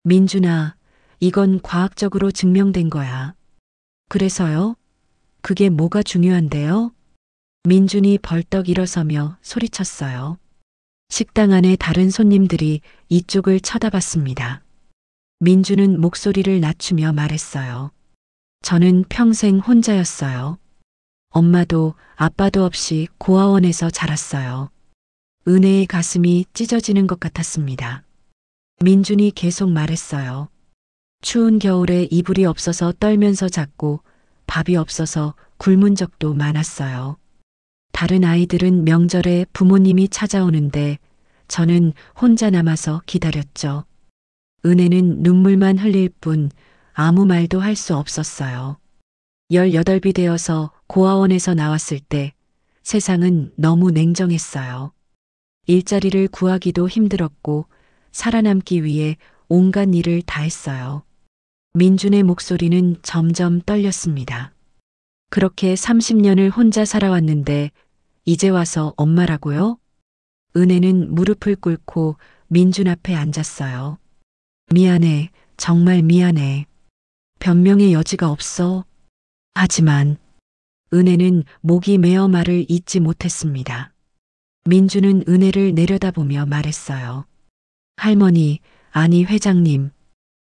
민준아, 이건 과학적으로 증명된 거야. 그래서요? 그게 뭐가 중요한데요? 민준이 벌떡 일어서며 소리쳤어요. 식당 안에 다른 손님들이 이쪽을 쳐다봤습니다. 민준은 목소리를 낮추며 말했어요. 저는 평생 혼자였어요. 엄마도 아빠도 없이 고아원에서 자랐어요. 은혜의 가슴이 찢어지는 것 같았습니다. 민준이 계속 말했어요. 추운 겨울에 이불이 없어서 떨면서 잤고 밥이 없어서 굶은 적도 많았어요. 다른 아이들은 명절에 부모님이 찾아오는데 저는 혼자 남아서 기다렸죠. 은혜는 눈물만 흘릴 뿐 아무 말도 할 수 없었어요. 18이 되어서 고아원에서 나왔을 때 세상은 너무 냉정했어요. 일자리를 구하기도 힘들었고 살아남기 위해 온갖 일을 다 했어요. 민준의 목소리는 점점 떨렸습니다. 그렇게 30년을 혼자 살아왔는데 이제 와서 엄마라고요? 은혜는 무릎을 꿇고 민준 앞에 앉았어요. 미안해, 정말 미안해. 변명의 여지가 없어. 하지만 은혜는 목이 메어 말을 잇지 못했습니다. 민준은 은혜를 내려다보며 말했어요. 할머니, 아니 회장님.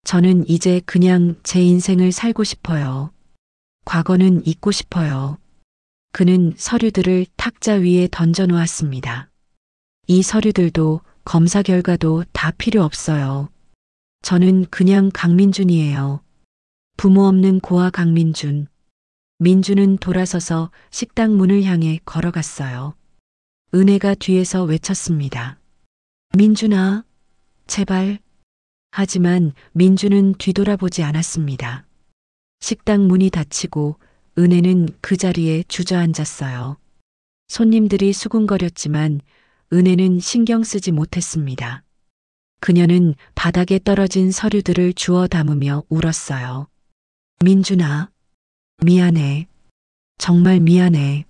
저는 이제 그냥 제 인생을 살고 싶어요. 과거는 잊고 싶어요. 그는 서류들을 탁자 위에 던져 놓았습니다. 이 서류들도 검사 결과도 다 필요 없어요. 저는 그냥 강민준이에요. 부모 없는 고아 강민준. 민준은 돌아서서 식당 문을 향해 걸어갔어요. 은혜가 뒤에서 외쳤습니다. 민준아, 제발. 하지만 민준은 뒤돌아보지 않았습니다. 식당 문이 닫히고 은혜는 그 자리에 주저앉았어요. 손님들이 수군거렸지만 은혜는 신경 쓰지 못했습니다. 그녀는 바닥에 떨어진 서류들을 주워 담으며 울었어요. 민준아, 미안해. 정말 미안해.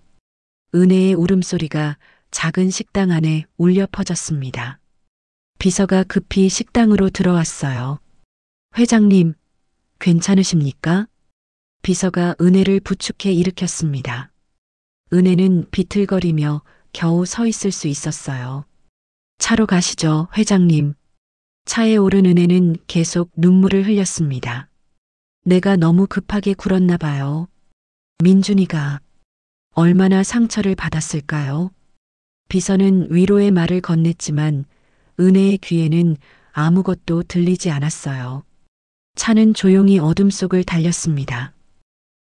은혜의 울음소리가 작은 식당 안에 울려 퍼졌습니다. 비서가 급히 식당으로 들어왔어요. 회장님, 괜찮으십니까? 비서가 은혜를 부축해 일으켰습니다. 은혜는 비틀거리며 겨우 서 있을 수 있었어요. 차로 가시죠, 회장님. 차에 오른 은혜는 계속 눈물을 흘렸습니다. 내가 너무 급하게 굴었나 봐요. 민준이가 얼마나 상처를 받았을까요? 비서는 위로의 말을 건넸지만 은혜의 귀에는 아무것도 들리지 않았어요. 차는 조용히 어둠 속을 달렸습니다.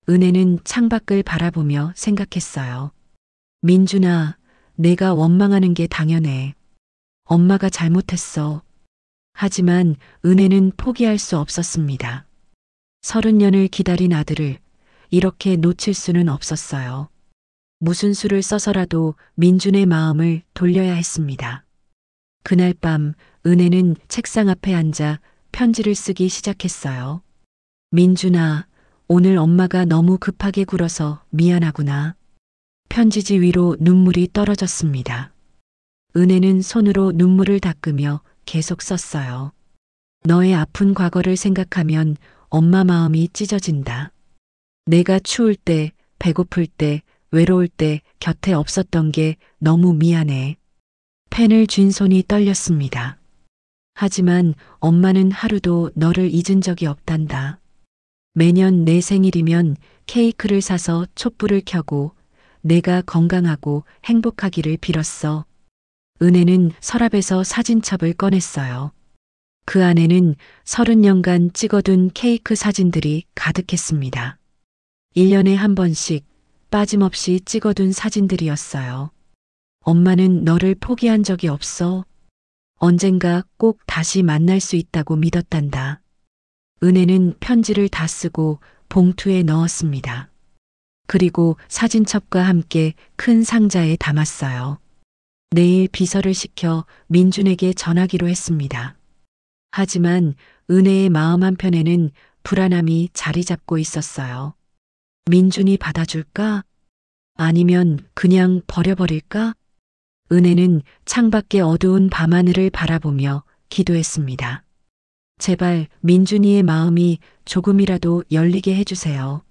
은혜는 창밖을 바라보며 생각했어요. 민준아, 내가 원망하는 게 당연해. 엄마가 잘못했어. 하지만 은혜는 포기할 수 없었습니다. 30년을 기다린 아들을 이렇게 놓칠 수는 없었어요. 무슨 수를 써서라도 민준의 마음을 돌려야 했습니다. 그날 밤 은혜는 책상 앞에 앉아 편지를 쓰기 시작했어요. 민준아, 오늘 엄마가 너무 급하게 굴어서 미안하구나. 편지지 위로 눈물이 떨어졌습니다. 은혜는 손으로 눈물을 닦으며 계속 썼어요. 너의 아픈 과거를 생각하면 엄마 마음이 찢어진다. 내가 추울 때, 배고플 때, 외로울 때 곁에 없었던 게 너무 미안해. 펜을 쥔 손이 떨렸습니다. 하지만 엄마는 하루도 너를 잊은 적이 없단다. 매년 내 생일이면 케이크를 사서 촛불을 켜고 내가 건강하고 행복하기를 빌었어. 은혜는 서랍에서 사진첩을 꺼냈어요. 그 안에는 30년간 찍어둔 케이크 사진들이 가득했습니다. 1년에 한 번씩 빠짐없이 찍어둔 사진들이었어요. 엄마는 너를 포기한 적이 없어. 언젠가 꼭 다시 만날 수 있다고 믿었단다. 은혜는 편지를 다 쓰고 봉투에 넣었습니다. 그리고 사진첩과 함께 큰 상자에 담았어요. 내일 비서를 시켜 민준에게 전하기로 했습니다. 하지만 은혜의 마음 한편에는 불안함이 자리 잡고 있었어요. 민준이 받아줄까? 아니면 그냥 버려버릴까? 은혜는 창밖의 어두운 밤하늘을 바라보며 기도했습니다. 제발 민준이의 마음이 조금이라도 열리게 해주세요.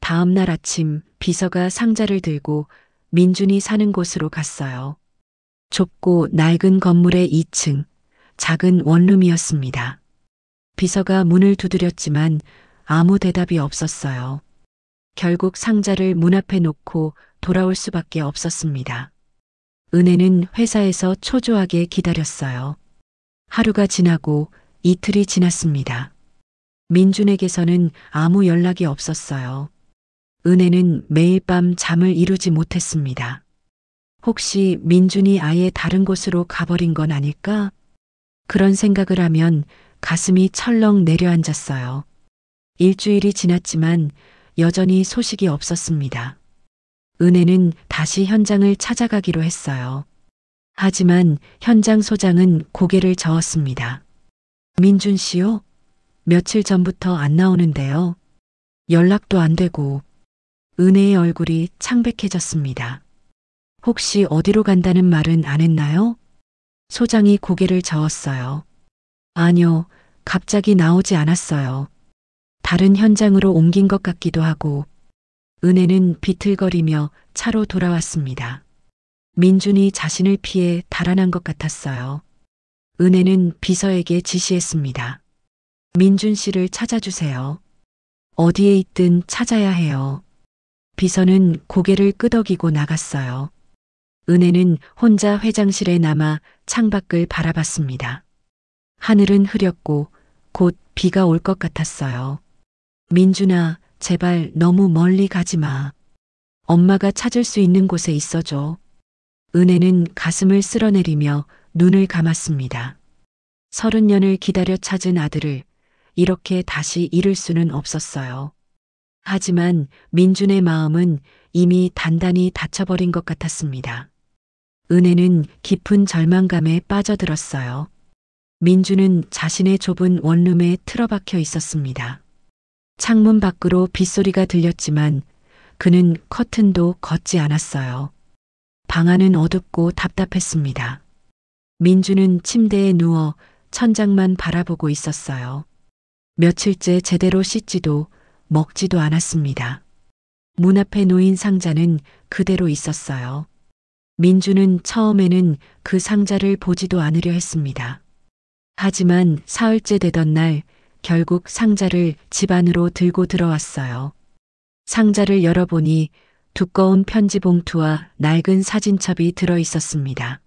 다음 날 아침 비서가 상자를 들고 민준이 사는 곳으로 갔어요. 좁고 낡은 건물의 2층, 작은 원룸이었습니다. 비서가 문을 두드렸지만 아무 대답이 없었어요. 결국 상자를 문 앞에 놓고 돌아올 수밖에 없었습니다. 은혜는 회사에서 초조하게 기다렸어요. 하루가 지나고 이틀이 지났습니다. 민준에게서는 아무 연락이 없었어요. 은혜는 매일 밤 잠을 이루지 못했습니다. 혹시 민준이 아예 다른 곳으로 가버린 건 아닐까? 그런 생각을 하면 가슴이 철렁 내려앉았어요. 일주일이 지났지만 여전히 소식이 없었습니다. 은혜는 다시 현장을 찾아가기로 했어요. 하지만 현장 소장은 고개를 저었습니다. 민준 씨요? 며칠 전부터 안 나오는데요. 연락도 안 되고. 은혜의 얼굴이 창백해졌습니다. 혹시 어디로 간다는 말은 안 했나요? 소장이 고개를 저었어요. 아니요, 갑자기 나오지 않았어요. 다른 현장으로 옮긴 것 같기도 하고. 은혜는 비틀거리며 차로 돌아왔습니다. 민준이 자신을 피해 달아난 것 같았어요. 은혜는 비서에게 지시했습니다. 민준 씨를 찾아주세요. 어디에 있든 찾아야 해요. 비서는 고개를 끄덕이고 나갔어요. 은혜는 혼자 회장실에 남아 창밖을 바라봤습니다. 하늘은 흐렸고 곧 비가 올 것 같았어요. 민준아, 제발 너무 멀리 가지 마. 엄마가 찾을 수 있는 곳에 있어줘. 은혜는 가슴을 쓸어내리며 눈을 감았습니다. 30년을 기다려 찾은 아들을 이렇게 다시 잃을 수는 없었어요. 하지만 민준의 마음은 이미 단단히 닫혀버린 것 같았습니다. 은혜는 깊은 절망감에 빠져들었어요. 민준은 자신의 좁은 원룸에 틀어박혀 있었습니다. 창문 밖으로 빗소리가 들렸지만 그는 커튼도 걷지 않았어요. 방 안은 어둡고 답답했습니다. 민준은 침대에 누워 천장만 바라보고 있었어요. 며칠째 제대로 씻지도 먹지도 않았습니다. 문 앞에 놓인 상자는 그대로 있었어요. 민준은 처음에는 그 상자를 보지도 않으려 했습니다. 하지만 사흘째 되던 날 결국 상자를 집 안으로 들고 들어왔어요. 상자를 열어보니 두꺼운 편지 봉투와 낡은 사진첩이 들어 있었습니다.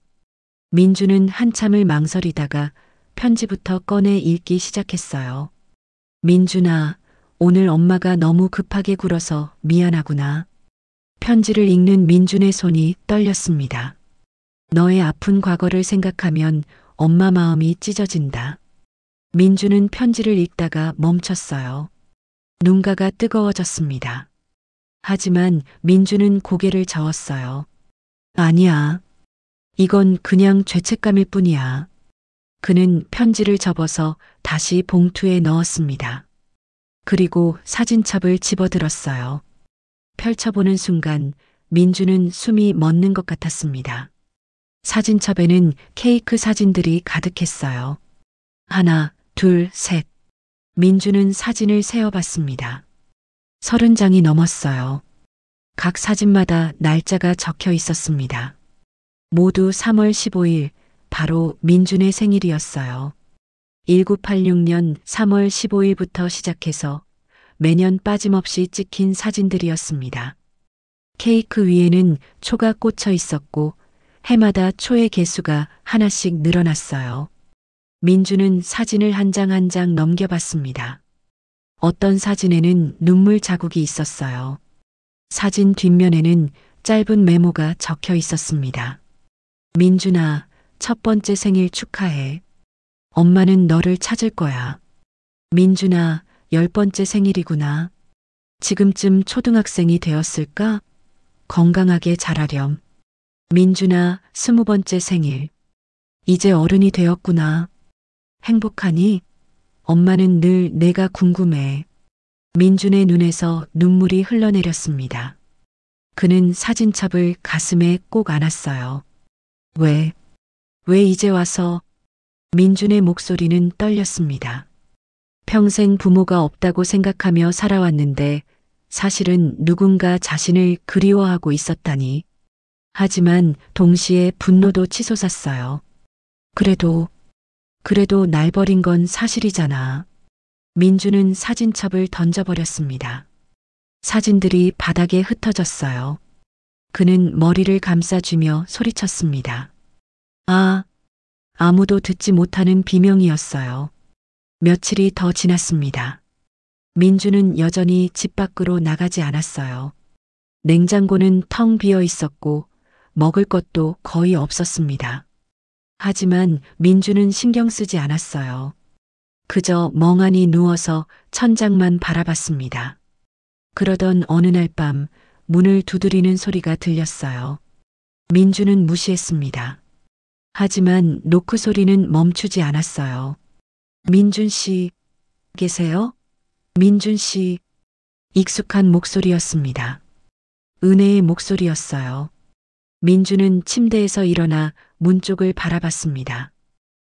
민준은 한참을 망설이다가 편지부터 꺼내 읽기 시작했어요. 민준아, 오늘 엄마가 너무 급하게 굴어서 미안하구나. 편지를 읽는 민준의 손이 떨렸습니다. 너의 아픈 과거를 생각하면 엄마 마음이 찢어진다. 민준은 편지를 읽다가 멈췄어요. 눈가가 뜨거워졌습니다. 하지만 민준은 고개를 저었어요. 아니야. 이건 그냥 죄책감일 뿐이야. 그는 편지를 접어서 다시 봉투에 넣었습니다. 그리고 사진첩을 집어들었어요. 펼쳐보는 순간 민준은 숨이 멎는 것 같았습니다. 사진첩에는 케이크 사진들이 가득했어요. 하나, 둘, 셋. 민준은 사진을 세어봤습니다. 30장이 넘었어요. 각 사진마다 날짜가 적혀 있었습니다. 모두 3월 15일, 바로 민준의 생일이었어요. 1986년 3월 15일부터 시작해서 매년 빠짐없이 찍힌 사진들이었습니다. 케이크 위에는 초가 꽂혀 있었고 해마다 초의 개수가 하나씩 늘어났어요. 민준은 사진을 한 장 한 장 넘겨봤습니다. 어떤 사진에는 눈물 자국이 있었어요. 사진 뒷면에는 짧은 메모가 적혀 있었습니다. 민준아, 첫 번째 생일 축하해. 엄마는 너를 찾을 거야. 민준아, 10번째 생일이구나. 지금쯤 초등학생이 되었을까? 건강하게 자라렴. 민준아, 20번째 생일. 이제 어른이 되었구나. 행복하니? 엄마는 늘 내가 궁금해. 민준의 눈에서 눈물이 흘러내렸습니다. 그는 사진첩을 가슴에 꼭 안았어요. 왜 이제 와서? 민준의 목소리는 떨렸습니다. 평생 부모가 없다고 생각하며 살아왔는데 사실은 누군가 자신을 그리워하고 있었다니. 하지만 동시에 분노도 치솟았어요. 그래도 날 버린 건 사실이잖아. 민준은 사진첩을 던져버렸습니다. 사진들이 바닥에 흩어졌어요. 그는 머리를 감싸주며 소리쳤습니다. 아무도 듣지 못하는 비명이었어요. 며칠이 더 지났습니다. 민주는 여전히 집 밖으로 나가지 않았어요. 냉장고는 텅 비어 있었고 먹을 것도 거의 없었습니다. 하지만 민주는 신경 쓰지 않았어요. 그저 멍하니 누워서 천장만 바라봤습니다. 그러던 어느 날 밤 문을 두드리는 소리가 들렸어요. 민주는 무시했습니다. 하지만 노크 소리는 멈추지 않았어요. 민준 씨, 계세요? 민준 씨, 익숙한 목소리였습니다. 은혜의 목소리였어요. 민주는 침대에서 일어나 문 쪽을 바라봤습니다.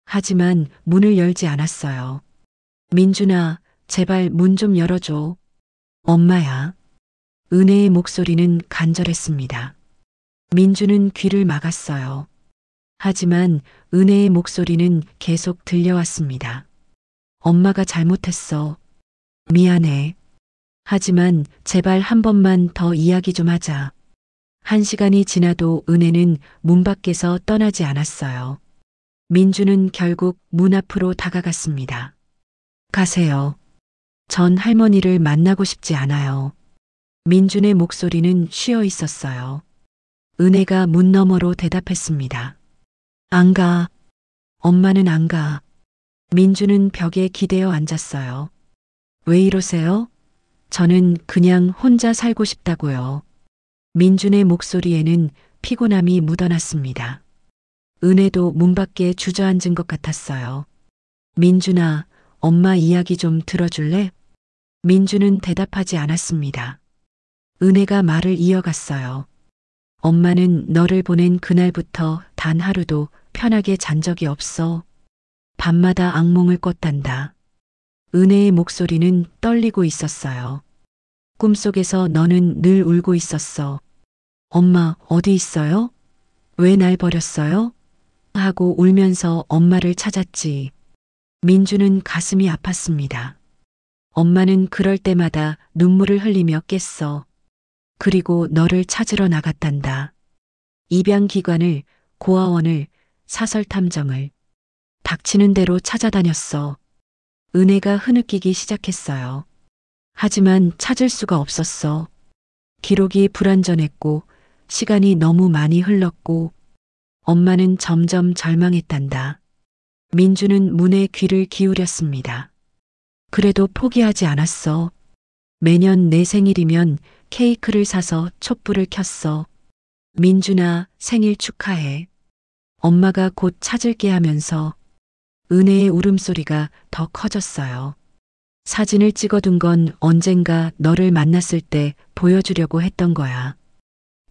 하지만 문을 열지 않았어요. 민준아, 제발 문 좀 열어줘. 엄마야. 은혜의 목소리는 간절했습니다. 민주는 귀를 막았어요. 하지만 은혜의 목소리는 계속 들려왔습니다. 엄마가 잘못했어. 미안해. 하지만 제발 한 번만 더 이야기 좀 하자. 1시간이 지나도 은혜는 문 밖에서 떠나지 않았어요. 민주는 결국 문 앞으로 다가갔습니다. 가세요. 전 할머니를 만나고 싶지 않아요. 민준의 목소리는 쉬어 있었어요. 은혜가 문 너머로 대답했습니다. 안 가. 엄마는 안 가. 민주는 벽에 기대어 앉았어요. 왜 이러세요? 저는 그냥 혼자 살고 싶다고요. 민준의 목소리에는 피곤함이 묻어났습니다. 은혜도 문 밖에 주저앉은 것 같았어요. 민준아, 엄마 이야기 좀 들어줄래? 민준은 대답하지 않았습니다. 은혜가 말을 이어갔어요. 엄마는 너를 보낸 그날부터 단 하루도 편하게 잔 적이 없어. 밤마다 악몽을 꿨단다. 은혜의 목소리는 떨리고 있었어요. 꿈속에서 너는 늘 울고 있었어. 엄마, 어디 있어요? 왜 날 버렸어요? 하고 울면서 엄마를 찾았지. 민주는 가슴이 아팠습니다. 엄마는 그럴 때마다 눈물을 흘리며 깼어. 그리고 너를 찾으러 나갔단다. 입양기관을, 고아원을, 사설탐정을 닥치는 대로 찾아다녔어. 은혜가 흐느끼기 시작했어요. 하지만 찾을 수가 없었어. 기록이 불완전했고 시간이 너무 많이 흘렀고 엄마는 점점 절망했단다. 민주는 문에 귀를 기울였습니다. 그래도 포기하지 않았어. 매년 내 생일이면 케이크를 사서 촛불을 켰어. 민준아, 생일 축하해. 엄마가 곧 찾을게 하면서 은혜의 울음소리가 더 커졌어요. 사진을 찍어둔 건 언젠가 너를 만났을 때 보여주려고 했던 거야.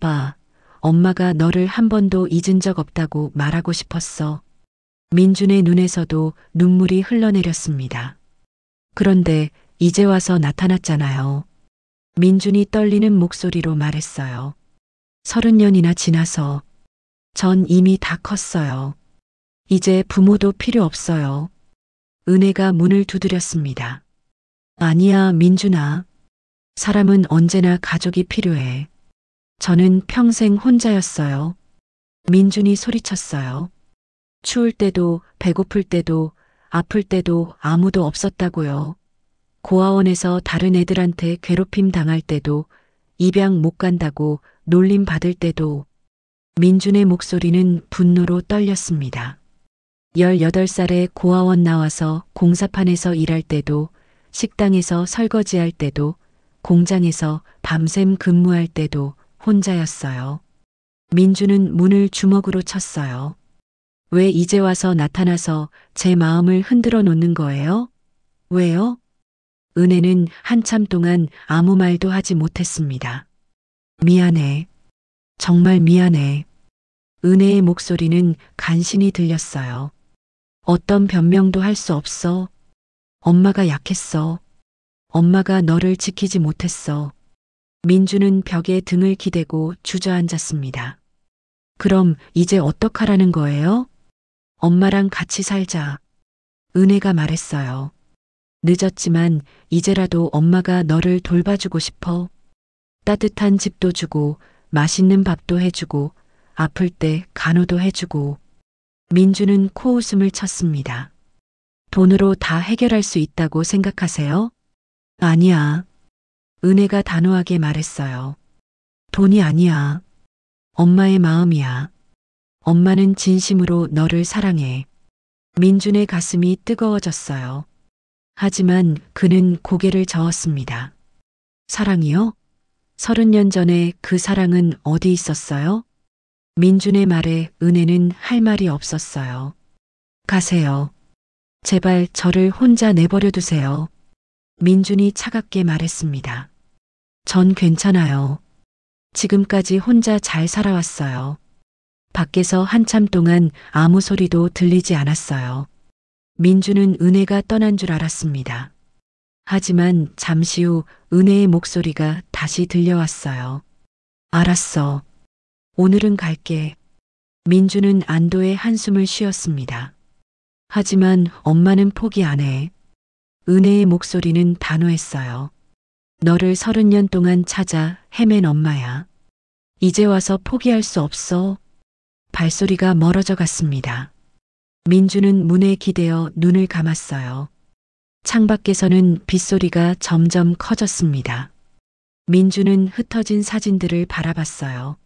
봐, 엄마가 너를 한 번도 잊은 적 없다고 말하고 싶었어. 민준의 눈에서도 눈물이 흘러내렸습니다. 그런데 이제 와서 나타났잖아요. 민준이 떨리는 목소리로 말했어요. 30년이나 지나서 전 이미 다 컸어요. 이제 부모도 필요 없어요. 은혜가 문을 두드렸습니다. 아니야, 민준아. 사람은 언제나 가족이 필요해. 저는 평생 혼자였어요. 민준이 소리쳤어요. 추울 때도, 배고플 때도, 아플 때도 아무도 없었다고요. 고아원에서 다른 애들한테 괴롭힘 당할 때도, 입양 못 간다고 놀림 받을 때도. 민준의 목소리는 분노로 떨렸습니다. 18살에 고아원 나와서 공사판에서 일할 때도, 식당에서 설거지할 때도, 공장에서 밤샘 근무할 때도 혼자였어요. 민주는 문을 주먹으로 쳤어요. 왜 이제 와서 나타나서 제 마음을 흔들어 놓는 거예요? 왜요? 은혜는 한참 동안 아무 말도 하지 못했습니다. 미안해. 정말 미안해. 은혜의 목소리는 간신히 들렸어요. 어떤 변명도 할 수 없어. 엄마가 약했어. 엄마가 너를 지키지 못했어. 민주는 벽에 등을 기대고 주저앉았습니다. 그럼 이제 어떡하라는 거예요? 엄마랑 같이 살자. 은혜가 말했어요. 늦었지만 이제라도 엄마가 너를 돌봐주고 싶어. 따뜻한 집도 주고 맛있는 밥도 해주고 아플 때 간호도 해주고. 민주는 코웃음을 쳤습니다. 돈으로 다 해결할 수 있다고 생각하세요? 아니야. 은혜가 단호하게 말했어요. 돈이 아니야. 엄마의 마음이야. 엄마는 진심으로 너를 사랑해. 민준의 가슴이 뜨거워졌어요. 하지만 그는 고개를 저었습니다. 사랑이요? 30년 전에 그 사랑은 어디 있었어요? 민준의 말에 은혜는 할 말이 없었어요. 가세요. 제발 저를 혼자 내버려 두세요. 민준이 차갑게 말했습니다. 전 괜찮아요. 지금까지 혼자 잘 살아왔어요. 밖에서 한참 동안 아무 소리도 들리지 않았어요. 민주는 은혜가 떠난 줄 알았습니다. 하지만 잠시 후 은혜의 목소리가 다시 들려왔어요. 알았어. 오늘은 갈게. 민주는 안도의 한숨을 쉬었습니다. 하지만 엄마는 포기 안 해. 은혜의 목소리는 단호했어요. 너를 30년 동안 찾아 헤맨 엄마야. 이제 와서 포기할 수 없어. 발소리가 멀어져 갔습니다. 민주는 문에 기대어 눈을 감았어요. 창밖에서는 빗소리가 점점 커졌습니다. 민주는 흩어진 사진들을 바라봤어요.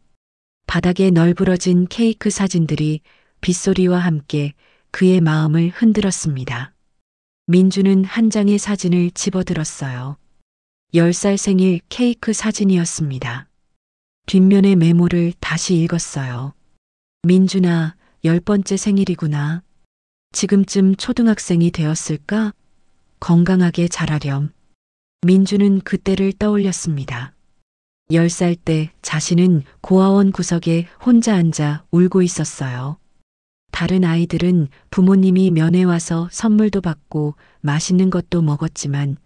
바닥에 널브러진 케이크 사진들이 빗소리와 함께 그의 마음을 흔들었습니다. 민주는 한 장의 사진을 집어들었어요. 10살 생일 케이크 사진이었습니다. 뒷면의 메모를 다시 읽었어요. 민준아, 10번째 생일이구나. 지금쯤 초등학생이 되었을까? 건강하게 자라렴. 민주는 그때를 떠올렸습니다. 10살 때 자신은 고아원 구석에 혼자 앉아 울고 있었어요. 다른 아이들은 부모님이 면회 와서 선물도 받고 맛있는 것도 먹었지만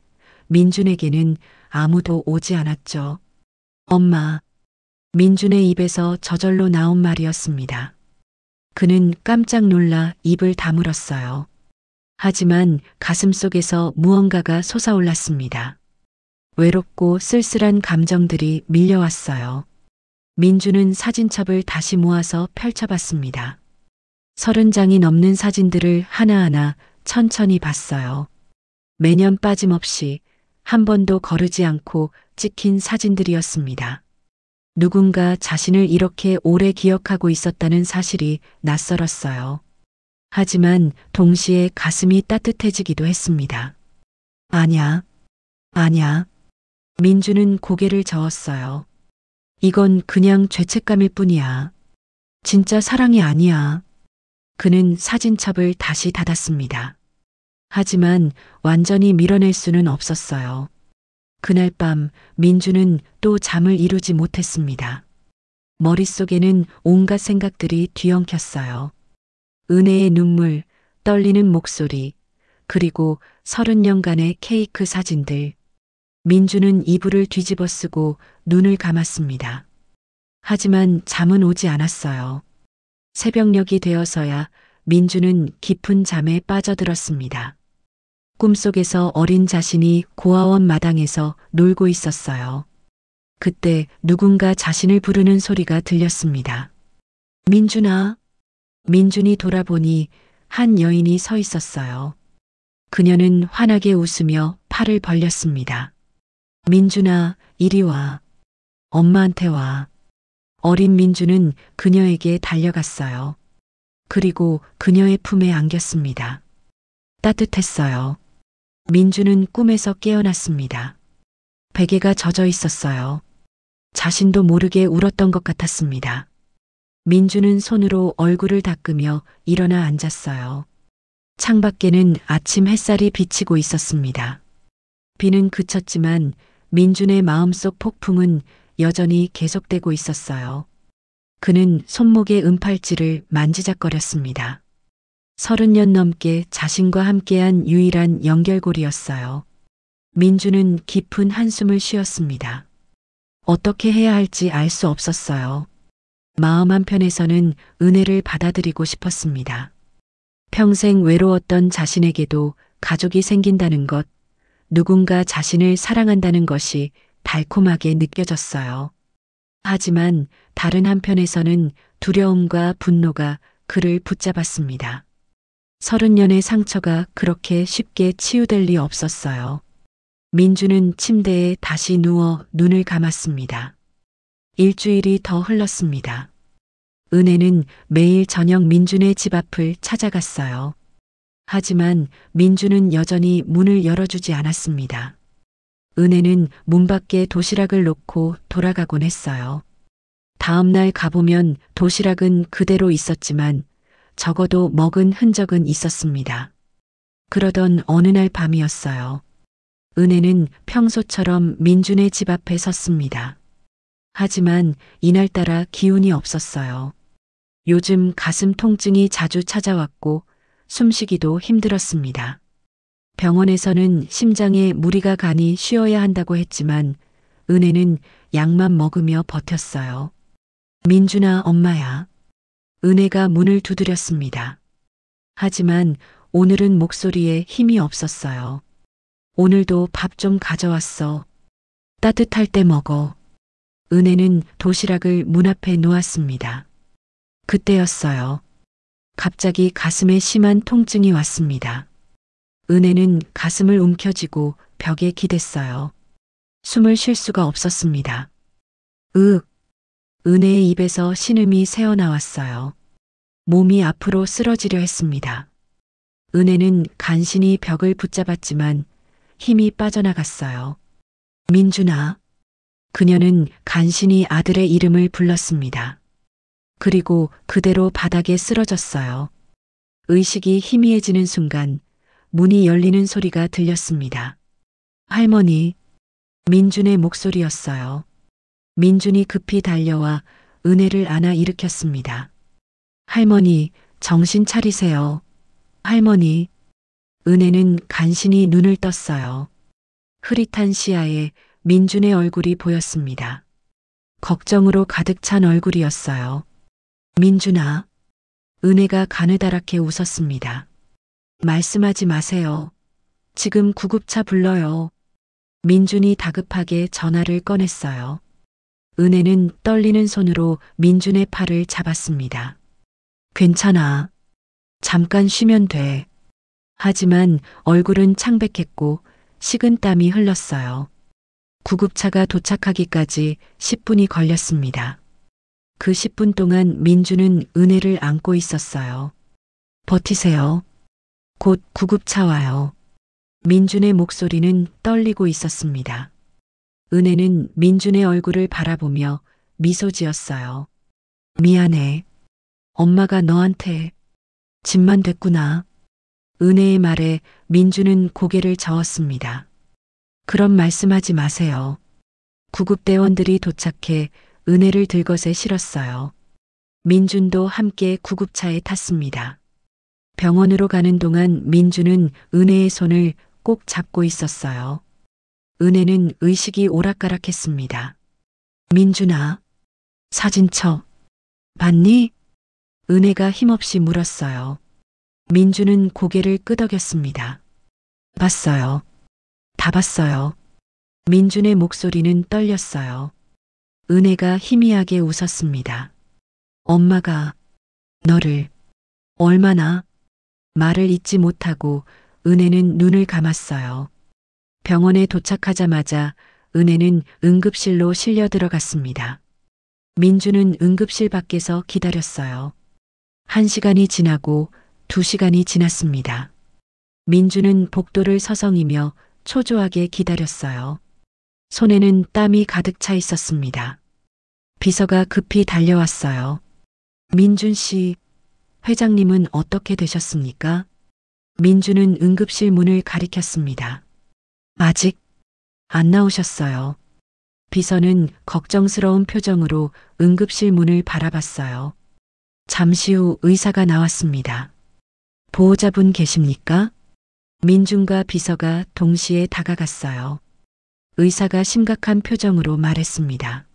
민준에게는 아무도 오지 않았죠. 엄마. 민준의 입에서 저절로 나온 말이었습니다. 그는 깜짝 놀라 입을 다물었어요. 하지만 가슴속에서 무언가가 솟아올랐습니다. 외롭고 쓸쓸한 감정들이 밀려왔어요. 민주는 사진첩을 다시 모아서 펼쳐봤습니다. 30장이 넘는 사진들을 하나하나 천천히 봤어요. 매년 빠짐없이 한 번도 거르지 않고 찍힌 사진들이었습니다. 누군가 자신을 이렇게 오래 기억하고 있었다는 사실이 낯설었어요. 하지만 동시에 가슴이 따뜻해지기도 했습니다. 아냐, 아냐. 민주는 고개를 저었어요. 이건 그냥 죄책감일 뿐이야. 진짜 사랑이 아니야. 그는 사진첩을 다시 닫았습니다. 하지만 완전히 밀어낼 수는 없었어요. 그날 밤 민주는 또 잠을 이루지 못했습니다. 머릿속에는 온갖 생각들이 뒤엉켰어요. 은혜의 눈물, 떨리는 목소리, 그리고 30년간의 케이크 사진들. 민주는 이불을 뒤집어 쓰고 눈을 감았습니다. 하지만 잠은 오지 않았어요. 새벽녘이 되어서야 민주는 깊은 잠에 빠져들었습니다. 꿈속에서 어린 자신이 고아원 마당에서 놀고 있었어요. 그때 누군가 자신을 부르는 소리가 들렸습니다. 민준아. 민준이 돌아보니 한 여인이 서 있었어요. 그녀는 환하게 웃으며 팔을 벌렸습니다. 민준아, 이리 와. 엄마한테 와. 어린 민주는 그녀에게 달려갔어요. 그리고 그녀의 품에 안겼습니다. 따뜻했어요. 민주는 꿈에서 깨어났습니다. 베개가 젖어 있었어요. 자신도 모르게 울었던 것 같았습니다. 민주는 손으로 얼굴을 닦으며 일어나 앉았어요. 창밖에는 아침 햇살이 비치고 있었습니다. 비는 그쳤지만 민준의 마음속 폭풍은 여전히 계속되고 있었어요. 그는 손목의 은팔찌를 만지작거렸습니다. 30년 넘게 자신과 함께한 유일한 연결고리였어요. 민주는 깊은 한숨을 쉬었습니다. 어떻게 해야 할지 알 수 없었어요. 마음 한편에서는 은혜를 받아들이고 싶었습니다. 평생 외로웠던 자신에게도 가족이 생긴다는 것, 누군가 자신을 사랑한다는 것이 달콤하게 느껴졌어요. 하지만 다른 한편에서는 두려움과 분노가 그를 붙잡았습니다. 30년의 상처가 그렇게 쉽게 치유될 리 없었어요. 민주는 침대에 다시 누워 눈을 감았습니다. 일주일이 더 흘렀습니다. 은혜는 매일 저녁 민준의 집 앞을 찾아갔어요. 하지만 민준은 여전히 문을 열어주지 않았습니다. 은혜는 문 밖에 도시락을 놓고 돌아가곤 했어요. 다음 날 가보면 도시락은 그대로 있었지만 적어도 먹은 흔적은 있었습니다. 그러던 어느 날 밤이었어요. 은혜는 평소처럼 민준의 집 앞에 섰습니다. 하지만 이날따라 기운이 없었어요. 요즘 가슴 통증이 자주 찾아왔고 숨쉬기도 힘들었습니다. 병원에서는 심장에 무리가 가니 쉬어야 한다고 했지만 은혜는 약만 먹으며 버텼어요. 민준아, 엄마야. 은혜가 문을 두드렸습니다. 하지만 오늘은 목소리에 힘이 없었어요. 오늘도 밥 좀 가져왔어. 따뜻할 때 먹어. 은혜는 도시락을 문 앞에 놓았습니다. 그때였어요. 갑자기 가슴에 심한 통증이 왔습니다. 은혜는 가슴을 움켜쥐고 벽에 기댔어요. 숨을 쉴 수가 없었습니다. 은혜의 입에서 신음이 새어나왔어요. 몸이 앞으로 쓰러지려 했습니다. 은혜는 간신히 벽을 붙잡았지만 힘이 빠져나갔어요. 민준아. 그녀는 간신히 아들의 이름을 불렀습니다. 그리고 그대로 바닥에 쓰러졌어요. 의식이 희미해지는 순간 문이 열리는 소리가 들렸습니다. 할머니. 민준의 목소리였어요. 민준이 급히 달려와 은혜를 안아 일으켰습니다. 할머니, 정신 차리세요. 할머니. 은혜는 간신히 눈을 떴어요. 흐릿한 시야에 민준의 얼굴이 보였습니다. 걱정으로 가득 찬 얼굴이었어요. 민준아. 은혜가 가느다랗게 웃었습니다. 말씀하지 마세요. 지금 구급차 불러요. 민준이 다급하게 전화를 꺼냈어요. 은혜는 떨리는 손으로 민준의 팔을 잡았습니다. 괜찮아. 잠깐 쉬면 돼. 하지만 얼굴은 창백했고 식은 땀이 흘렀어요. 구급차가 도착하기까지 10분이 걸렸습니다. 그 10분 동안 민준은 은혜를 안고 있었어요. 버티세요. 곧 구급차 와요. 민준의 목소리는 떨리고 있었습니다. 은혜는 민준의 얼굴을 바라보며 미소 지었어요. 미안해. 엄마가 너한테 짐만 됐구나. 은혜의 말에 민준은 고개를 저었습니다. 그런 말씀하지 마세요. 구급대원들이 도착해 은혜를 들것에 실었어요. 민준도 함께 구급차에 탔습니다. 병원으로 가는 동안 민준은 은혜의 손을 꼭 잡고 있었어요. 은혜는 의식이 오락가락했습니다. 민준아, 사진첩 봤니? 은혜가 힘없이 물었어요. 민준은 고개를 끄덕였습니다. 봤어요. 다 봤어요. 민준의 목소리는 떨렸어요. 은혜가 희미하게 웃었습니다. 엄마가 너를 얼마나? 말을 잇지 못하고 은혜는 눈을 감았어요. 병원에 도착하자마자 은혜는 응급실로 실려 들어갔습니다. 민준은 응급실 밖에서 기다렸어요. 1시간이 지나고 2시간이 지났습니다. 민준은 복도를 서성이며 초조하게 기다렸어요. 손에는 땀이 가득 차 있었습니다. 비서가 급히 달려왔어요. 민준 씨, 회장님은 어떻게 되셨습니까? 민준은 응급실 문을 가리켰습니다. 아직 안 나오셨어요. 비서는 걱정스러운 표정으로 응급실 문을 바라봤어요. 잠시 후 의사가 나왔습니다. 보호자분 계십니까? 민준과 비서가 동시에 다가갔어요. 의사가 심각한 표정으로 말했습니다.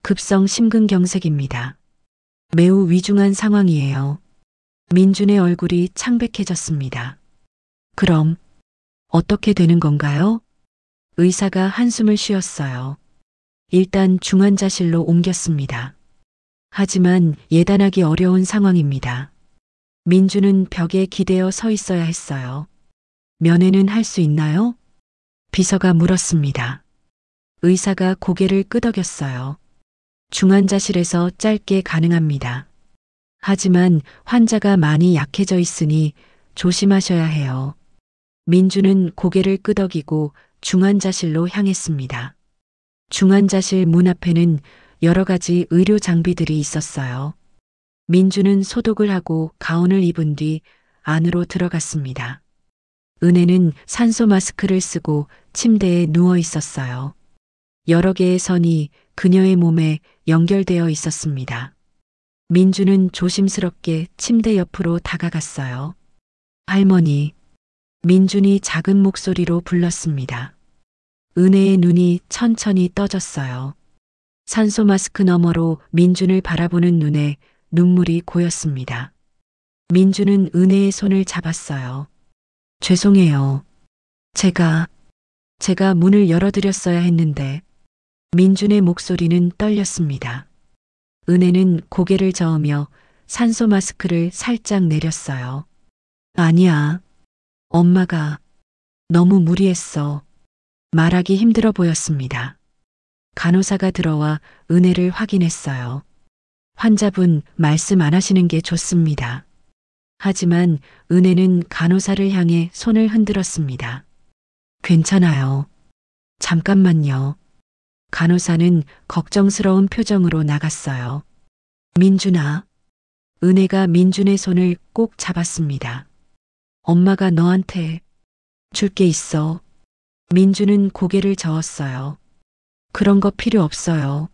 급성 심근경색입니다. 매우 위중한 상황이에요. 민준의 얼굴이 창백해졌습니다. 그럼 어떻게 되는 건가요? 의사가 한숨을 쉬었어요. 일단 중환자실로 옮겼습니다. 하지만 예단하기 어려운 상황입니다. 민준은 벽에 기대어 서 있어야 했어요. 면회는 할 수 있나요? 비서가 물었습니다. 의사가 고개를 끄덕였어요. 중환자실에서 짧게 가능합니다. 하지만 환자가 많이 약해져 있으니 조심하셔야 해요. 민주는 고개를 끄덕이고 중환자실로 향했습니다. 중환자실 문 앞에는 여러 가지 의료 장비들이 있었어요. 민주는 소독을 하고 가운을 입은 뒤 안으로 들어갔습니다. 은혜는 산소 마스크를 쓰고 침대에 누워 있었어요. 여러 개의 선이 그녀의 몸에 연결되어 있었습니다. 민주는 조심스럽게 침대 옆으로 다가갔어요. 할머니, 민준이 작은 목소리로 불렀습니다. 은혜의 눈이 천천히 떠졌어요. 산소 마스크 너머로 민준을 바라보는 눈에 눈물이 고였습니다. 민준은 은혜의 손을 잡았어요. 죄송해요. 제가 문을 열어드렸어야 했는데. 민준의 목소리는 떨렸습니다. 은혜는 고개를 저으며 산소 마스크를 살짝 내렸어요. 아니야. 엄마가 너무 무리했어. 말하기 힘들어 보였습니다. 간호사가 들어와 은혜를 확인했어요. 환자분 말씀 안 하시는 게 좋습니다. 하지만 은혜는 간호사를 향해 손을 흔들었습니다. 괜찮아요. 잠깐만요. 간호사는 걱정스러운 표정으로 나갔어요. 민준아. 은혜가 민준의 손을 꼭 잡았습니다. 엄마가 너한테 줄 게 있어. 민준은 고개를 저었어요. 그런 거 필요 없어요.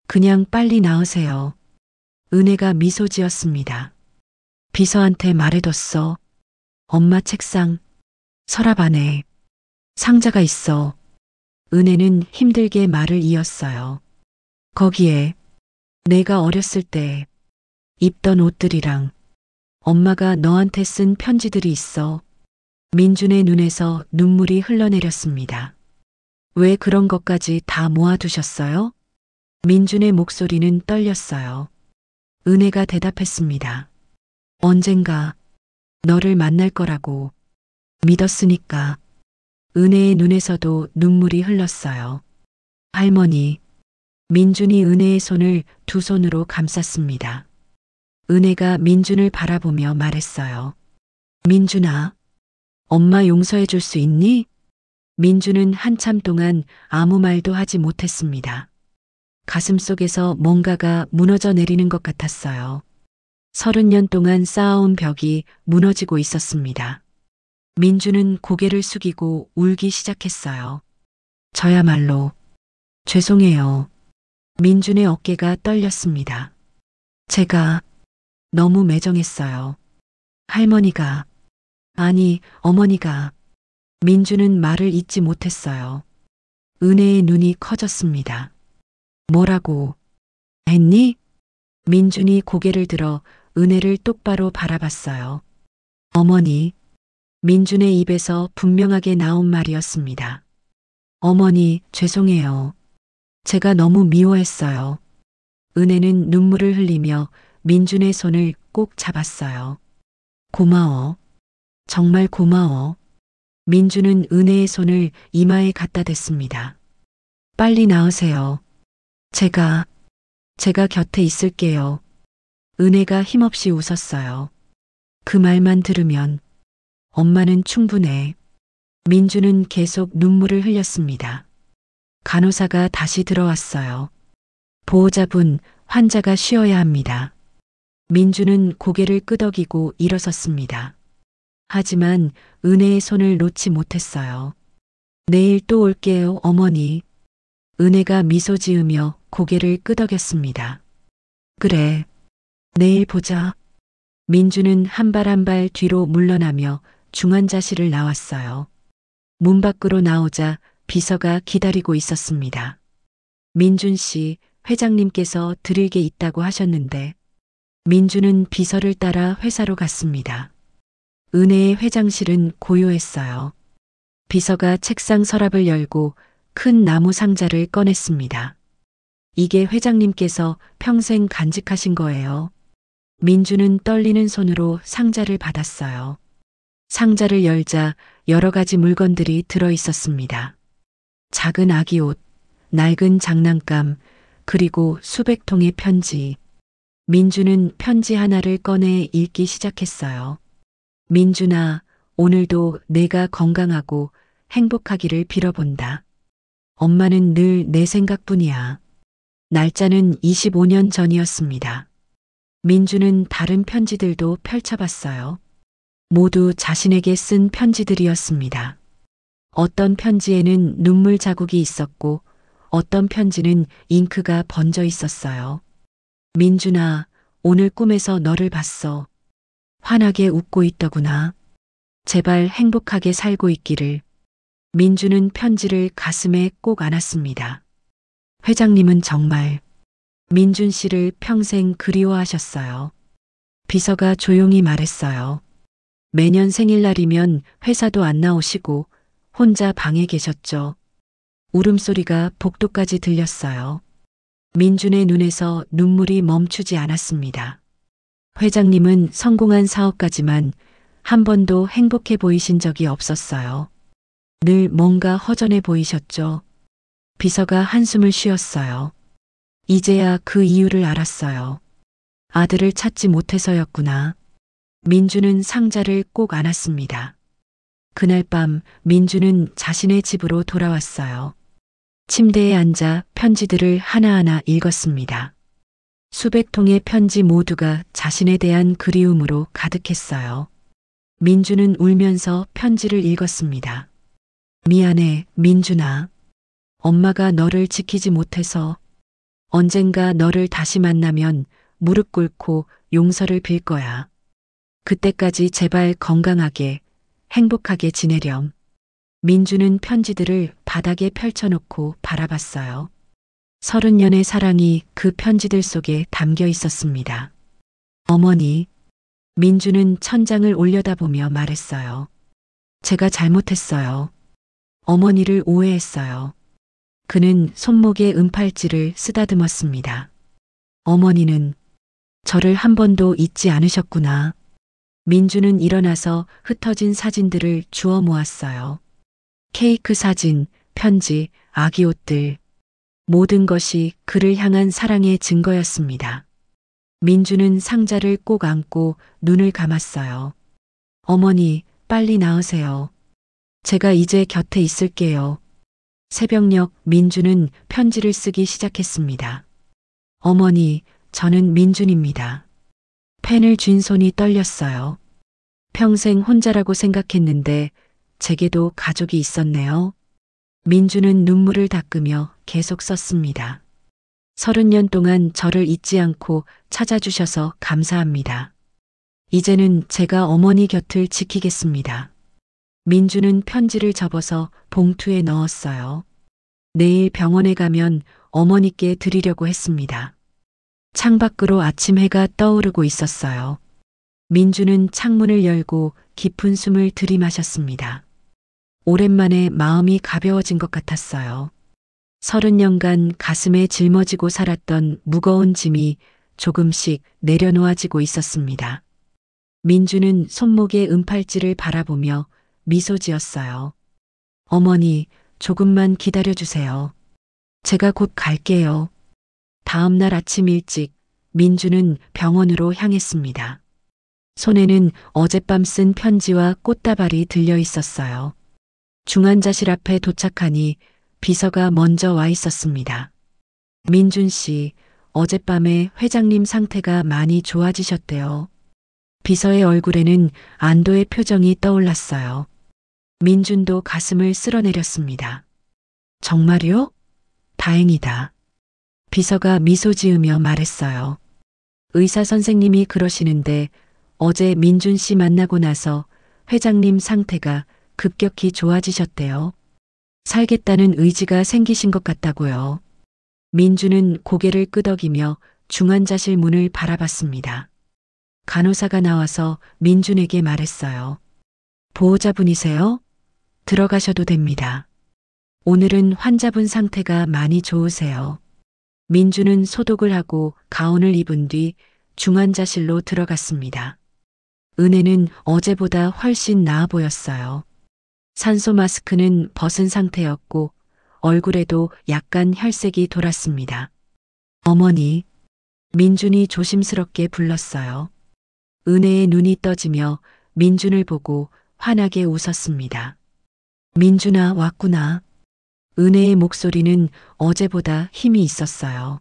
그냥 빨리 나으세요. 은혜가 미소 지었습니다. 비서한테 말해뒀어. 엄마 책상, 서랍 안에 상자가 있어. 은혜는 힘들게 말을 이었어요. 거기에 내가 어렸을 때 입던 옷들이랑 엄마가 너한테 쓴 편지들이 있어. 민준의 눈에서 눈물이 흘러내렸습니다. 왜 그런 것까지 다 모아두셨어요? 민준의 목소리는 떨렸어요. 은혜가 대답했습니다. 언젠가 너를 만날 거라고 믿었으니까. 은혜의 눈에서도 눈물이 흘렀어요. 할머니. 민준이 은혜의 손을 두 손으로 감쌌습니다. 은혜가 민준을 바라보며 말했어요. 민준아, 엄마 용서해 줄 수 있니? 민준은 한참 동안 아무 말도 하지 못했습니다. 가슴속에서 뭔가가 무너져 내리는 것 같았어요. 30년 동안 쌓아온 벽이 무너지고 있었습니다. 민준은 고개를 숙이고 울기 시작했어요. 저야말로 죄송해요. 민준의 어깨가 떨렸습니다. 제가 너무 매정했어요. 할머니가, 아니, 어머니가. 민준은 말을 잇지 못했어요. 은혜의 눈이 커졌습니다. 뭐라고 했니? 민준이 고개를 들어 은혜를 똑바로 바라봤어요. 어머니. 민준의 입에서 분명하게 나온 말이었습니다. 어머니, 죄송해요. 제가 너무 미워했어요. 은혜는 눈물을 흘리며 민준의 손을 꼭 잡았어요. 고마워. 정말 고마워. 민준은 은혜의 손을 이마에 갖다 댔습니다. 빨리 나으세요. 제가 곁에 있을게요. 은혜가 힘없이 웃었어요. 그 말만 들으면 엄마는 충분해. 민준은 계속 눈물을 흘렸습니다. 간호사가 다시 들어왔어요. 보호자분, 환자가 쉬어야 합니다. 민준은 고개를 끄덕이고 일어섰습니다. 하지만 은혜의 손을 놓지 못했어요. 내일 또 올게요, 어머니. 은혜가 미소 지으며 고개를 끄덕였습니다. 그래, 내일 보자. 민준은 한 발 한 발 뒤로 물러나며 중환자실을 나왔어요. 문 밖으로 나오자 비서가 기다리고 있었습니다. 민준 씨, 회장님께서 드릴 게 있다고 하셨는데. 민준은 비서를 따라 회사로 갔습니다. 은혜의 회장실은 고요했어요. 비서가 책상 서랍을 열고 큰 나무 상자를 꺼냈습니다. 이게 회장님께서 평생 간직하신 거예요. 민준은 떨리는 손으로 상자를 받았어요. 상자를 열자 여러 가지 물건들이 들어 있었습니다. 작은 아기 옷, 낡은 장난감, 그리고 수백 통의 편지. 민주는 편지 하나를 꺼내 읽기 시작했어요. 민준아, 오늘도 내가 건강하고 행복하기를 빌어본다. 엄마는 늘 내 생각뿐이야. 날짜는 25년 전이었습니다. 민주는 다른 편지들도 펼쳐봤어요. 모두 자신에게 쓴 편지들이었습니다. 어떤 편지에는 눈물 자국이 있었고 어떤 편지는 잉크가 번져 있었어요. 민준아, 오늘 꿈에서 너를 봤어. 환하게 웃고 있더구나. 제발 행복하게 살고 있기를. 민주는 편지를 가슴에 꼭 안았습니다. 회장님은 정말 민준 씨를 평생 그리워하셨어요. 비서가 조용히 말했어요. 매년 생일날이면 회사도 안 나오시고 혼자 방에 계셨죠. 울음소리가 복도까지 들렸어요. 민준의 눈에서 눈물이 멈추지 않았습니다. 회장님은 성공한 사업가지만 한 번도 행복해 보이신 적이 없었어요. 늘 뭔가 허전해 보이셨죠. 비서가 한숨을 쉬었어요. 이제야 그 이유를 알았어요. 아들을 찾지 못해서였구나. 민주는 상자를 꼭 안았습니다. 그날 밤 민주는 자신의 집으로 돌아왔어요. 침대에 앉아 편지들을 하나하나 읽었습니다. 수백 통의 편지 모두가 자신에 대한 그리움으로 가득했어요. 민주는 울면서 편지를 읽었습니다. 미안해, 민준아. 엄마가 너를 지키지 못해서 언젠가 너를 다시 만나면 무릎 꿇고 용서를 빌 거야. 그때까지 제발 건강하게, 행복하게 지내렴. 민주는 편지들을 바닥에 펼쳐놓고 바라봤어요. 30년의 사랑이 그 편지들 속에 담겨 있었습니다. 어머니, 민주는 천장을 올려다보며 말했어요. 제가 잘못했어요. 어머니를 오해했어요. 그는 손목에 은팔찌를 쓰다듬었습니다. 어머니는 저를 한 번도 잊지 않으셨구나. 민주는 일어나서 흩어진 사진들을 주워 모았어요. 케이크 사진, 편지, 아기 옷들. 모든 것이 그를 향한 사랑의 증거였습니다. 민주는 상자를 꼭 안고 눈을 감았어요. 어머니, 빨리 나으세요. 제가 이제 곁에 있을게요. 새벽녘 민주는 편지를 쓰기 시작했습니다. 어머니, 저는 민준입니다. 펜을 쥔 손이 떨렸어요. 평생 혼자라고 생각했는데 제게도 가족이 있었네요. 민주는 눈물을 닦으며 계속 썼습니다. 30년 동안 저를 잊지 않고 찾아주셔서 감사합니다. 이제는 제가 어머니 곁을 지키겠습니다. 민주는 편지를 접어서 봉투에 넣었어요. 내일 병원에 가면 어머니께 드리려고 했습니다. 창밖으로 아침 해가 떠오르고 있었어요. 민주는 창문을 열고 깊은 숨을 들이마셨습니다. 오랜만에 마음이 가벼워진 것 같았어요. 30년간 가슴에 짊어지고 살았던 무거운 짐이 조금씩 내려놓아지고 있었습니다. 민주는 손목의 은팔찌를 바라보며 미소 지었어요. 어머니, 조금만 기다려주세요. 제가 곧 갈게요. 다음 날 아침 일찍 민주는 병원으로 향했습니다. 손에는 어젯밤 쓴 편지와 꽃다발이 들려 있었어요. 중환자실 앞에 도착하니 비서가 먼저 와 있었습니다. 민준 씨, 어젯밤에 회장님 상태가 많이 좋아지셨대요. 비서의 얼굴에는 안도의 표정이 떠올랐어요. 민준도 가슴을 쓸어내렸습니다. 정말요? 다행이다. 비서가 미소 지으며 말했어요. 의사 선생님이 그러시는데 어제 민준 씨 만나고 나서 회장님 상태가 급격히 좋아지셨대요. 살겠다는 의지가 생기신 것 같다고요. 민주는 고개를 끄덕이며 중환자실 문을 바라봤습니다. 간호사가 나와서 민준에게 말했어요. 보호자분이세요? 들어가셔도 됩니다. 오늘은 환자분 상태가 많이 좋으세요. 민주는 소독을 하고 가운을 입은 뒤 중환자실로 들어갔습니다. 은혜는 어제보다 훨씬 나아 보였어요. 산소 마스크는 벗은 상태였고 얼굴에도 약간 혈색이 돌았습니다. 어머니, 민준이 조심스럽게 불렀어요. 은혜의 눈이 떠지며 민준을 보고 환하게 웃었습니다. 민준아, 왔구나. 은혜의 목소리는 어제보다 힘이 있었어요.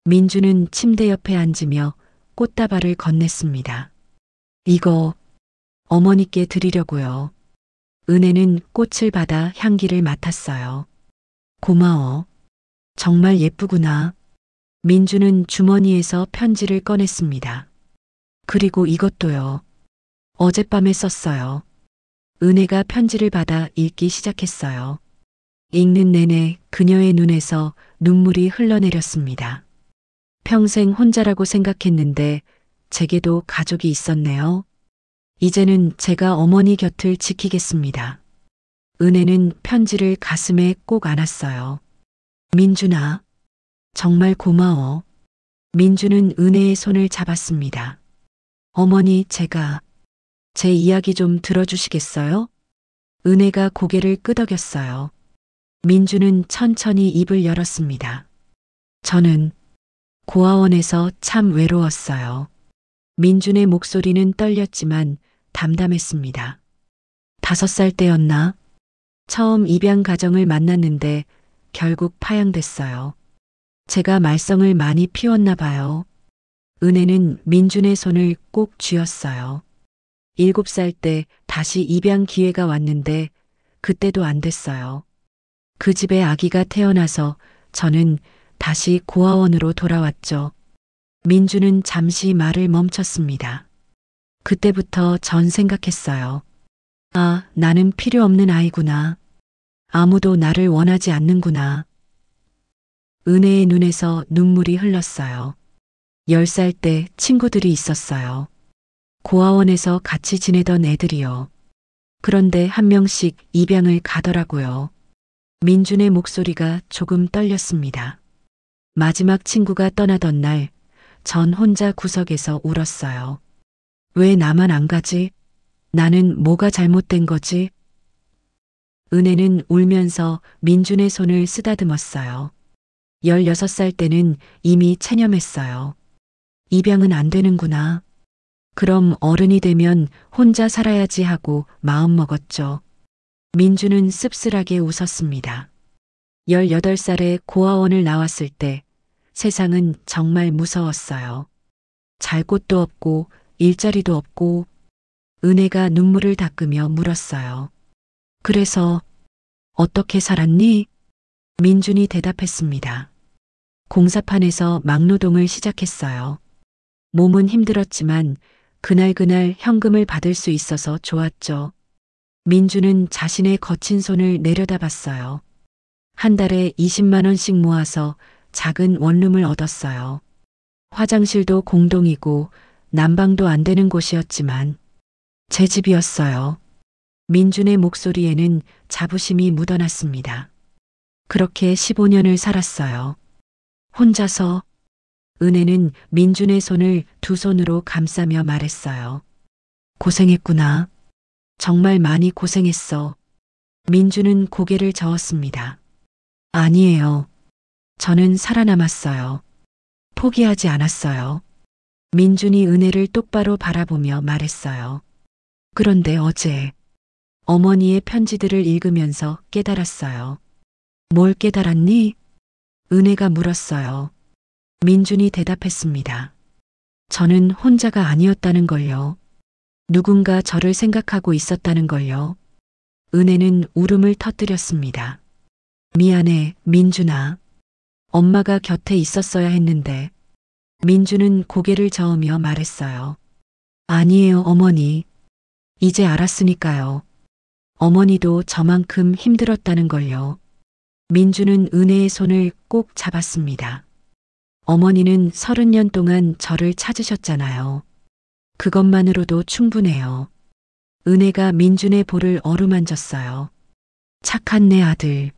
민준은 침대 옆에 앉으며 꽃다발을 건넸습니다. 이거 어머니께 드리려고요. 은혜는 꽃을 받아 향기를 맡았어요. 고마워. 정말 예쁘구나. 민준은 주머니에서 편지를 꺼냈습니다. 그리고 이것도요. 어젯밤에 썼어요. 은혜가 편지를 받아 읽기 시작했어요. 읽는 내내 그녀의 눈에서 눈물이 흘러내렸습니다. 평생 혼자라고 생각했는데 제게도 가족이 있었네요. 이제는 제가 어머니 곁을 지키겠습니다. 은혜는 편지를 가슴에 꼭 안았어요. 민준아, 정말 고마워. 민준은 은혜의 손을 잡았습니다. 어머니, 제 이야기 좀 들어주시겠어요? 은혜가 고개를 끄덕였어요. 민준은 천천히 입을 열었습니다. 저는 고아원에서 참 외로웠어요. 민준의 목소리는 떨렸지만 담담했습니다. 5살 때였나? 처음 입양 가정을 만났는데 결국 파양됐어요. 제가 말썽을 많이 피웠나 봐요. 은혜는 민준의 손을 꼭 쥐었어요. 7살 때 다시 입양 기회가 왔는데 그때도 안 됐어요. 그 집에 아기가 태어나서 저는 다시 고아원으로 돌아왔죠. 민준은 잠시 말을 멈췄습니다. 그때부터 전 생각했어요. 아, 나는 필요 없는 아이구나. 아무도 나를 원하지 않는구나. 은혜의 눈에서 눈물이 흘렀어요. 10살 때 친구들이 있었어요. 고아원에서 같이 지내던 애들이요. 그런데 한 명씩 입양을 가더라고요. 민준의 목소리가 조금 떨렸습니다. 마지막 친구가 떠나던 날, 전 혼자 구석에서 울었어요. 왜 나만 안 가지? 나는 뭐가 잘못된 거지? 은혜는 울면서 민준의 손을 쓰다듬었어요. 16살 때는 이미 체념했어요. 입양은 안 되는구나. 그럼 어른이 되면 혼자 살아야지 하고 마음먹었죠. 민준은 씁쓸하게 웃었습니다. 18살에 고아원을 나왔을 때 세상은 정말 무서웠어요. 잘 곳도 없고 일자리도 없고. 은혜가 눈물을 닦으며 물었어요. 그래서 어떻게 살았니? 민준이 대답했습니다. 공사판에서 막노동을 시작했어요. 몸은 힘들었지만 그날 현금을 받을 수 있어서 좋았죠. 민준은 자신의 거친 손을 내려다봤어요. 한 달에 20만 원씩 모아서 작은 원룸을 얻었어요. 화장실도 공동이고 난방도 안 되는 곳이었지만 제 집이었어요. 민준의 목소리에는 자부심이 묻어났습니다. 그렇게 15년을 살았어요. 혼자서. 은혜는 민준의 손을 두 손으로 감싸며 말했어요. 고생했구나. 정말 많이 고생했어. 민준은 고개를 저었습니다. 아니에요. 저는 살아남았어요. 포기하지 않았어요. 민준이 은혜를 똑바로 바라보며 말했어요. 그런데 어제 어머니의 편지들을 읽으면서 깨달았어요. 뭘 깨달았니? 은혜가 물었어요. 민준이 대답했습니다. 저는 혼자가 아니었다는 걸요. 누군가 저를 생각하고 있었다는 걸요. 은혜는 울음을 터뜨렸습니다. 미안해, 민준아. 엄마가 곁에 있었어야 했는데. 민준은 고개를 저으며 말했어요. 아니에요, 어머니. 이제 알았으니까요. 어머니도 저만큼 힘들었다는 걸요. 민준은 은혜의 손을 꼭 잡았습니다. 어머니는 30년 동안 저를 찾으셨잖아요. 그것만으로도 충분해요. 은혜가 민준의 볼을 어루만졌어요. 착한 내 아들.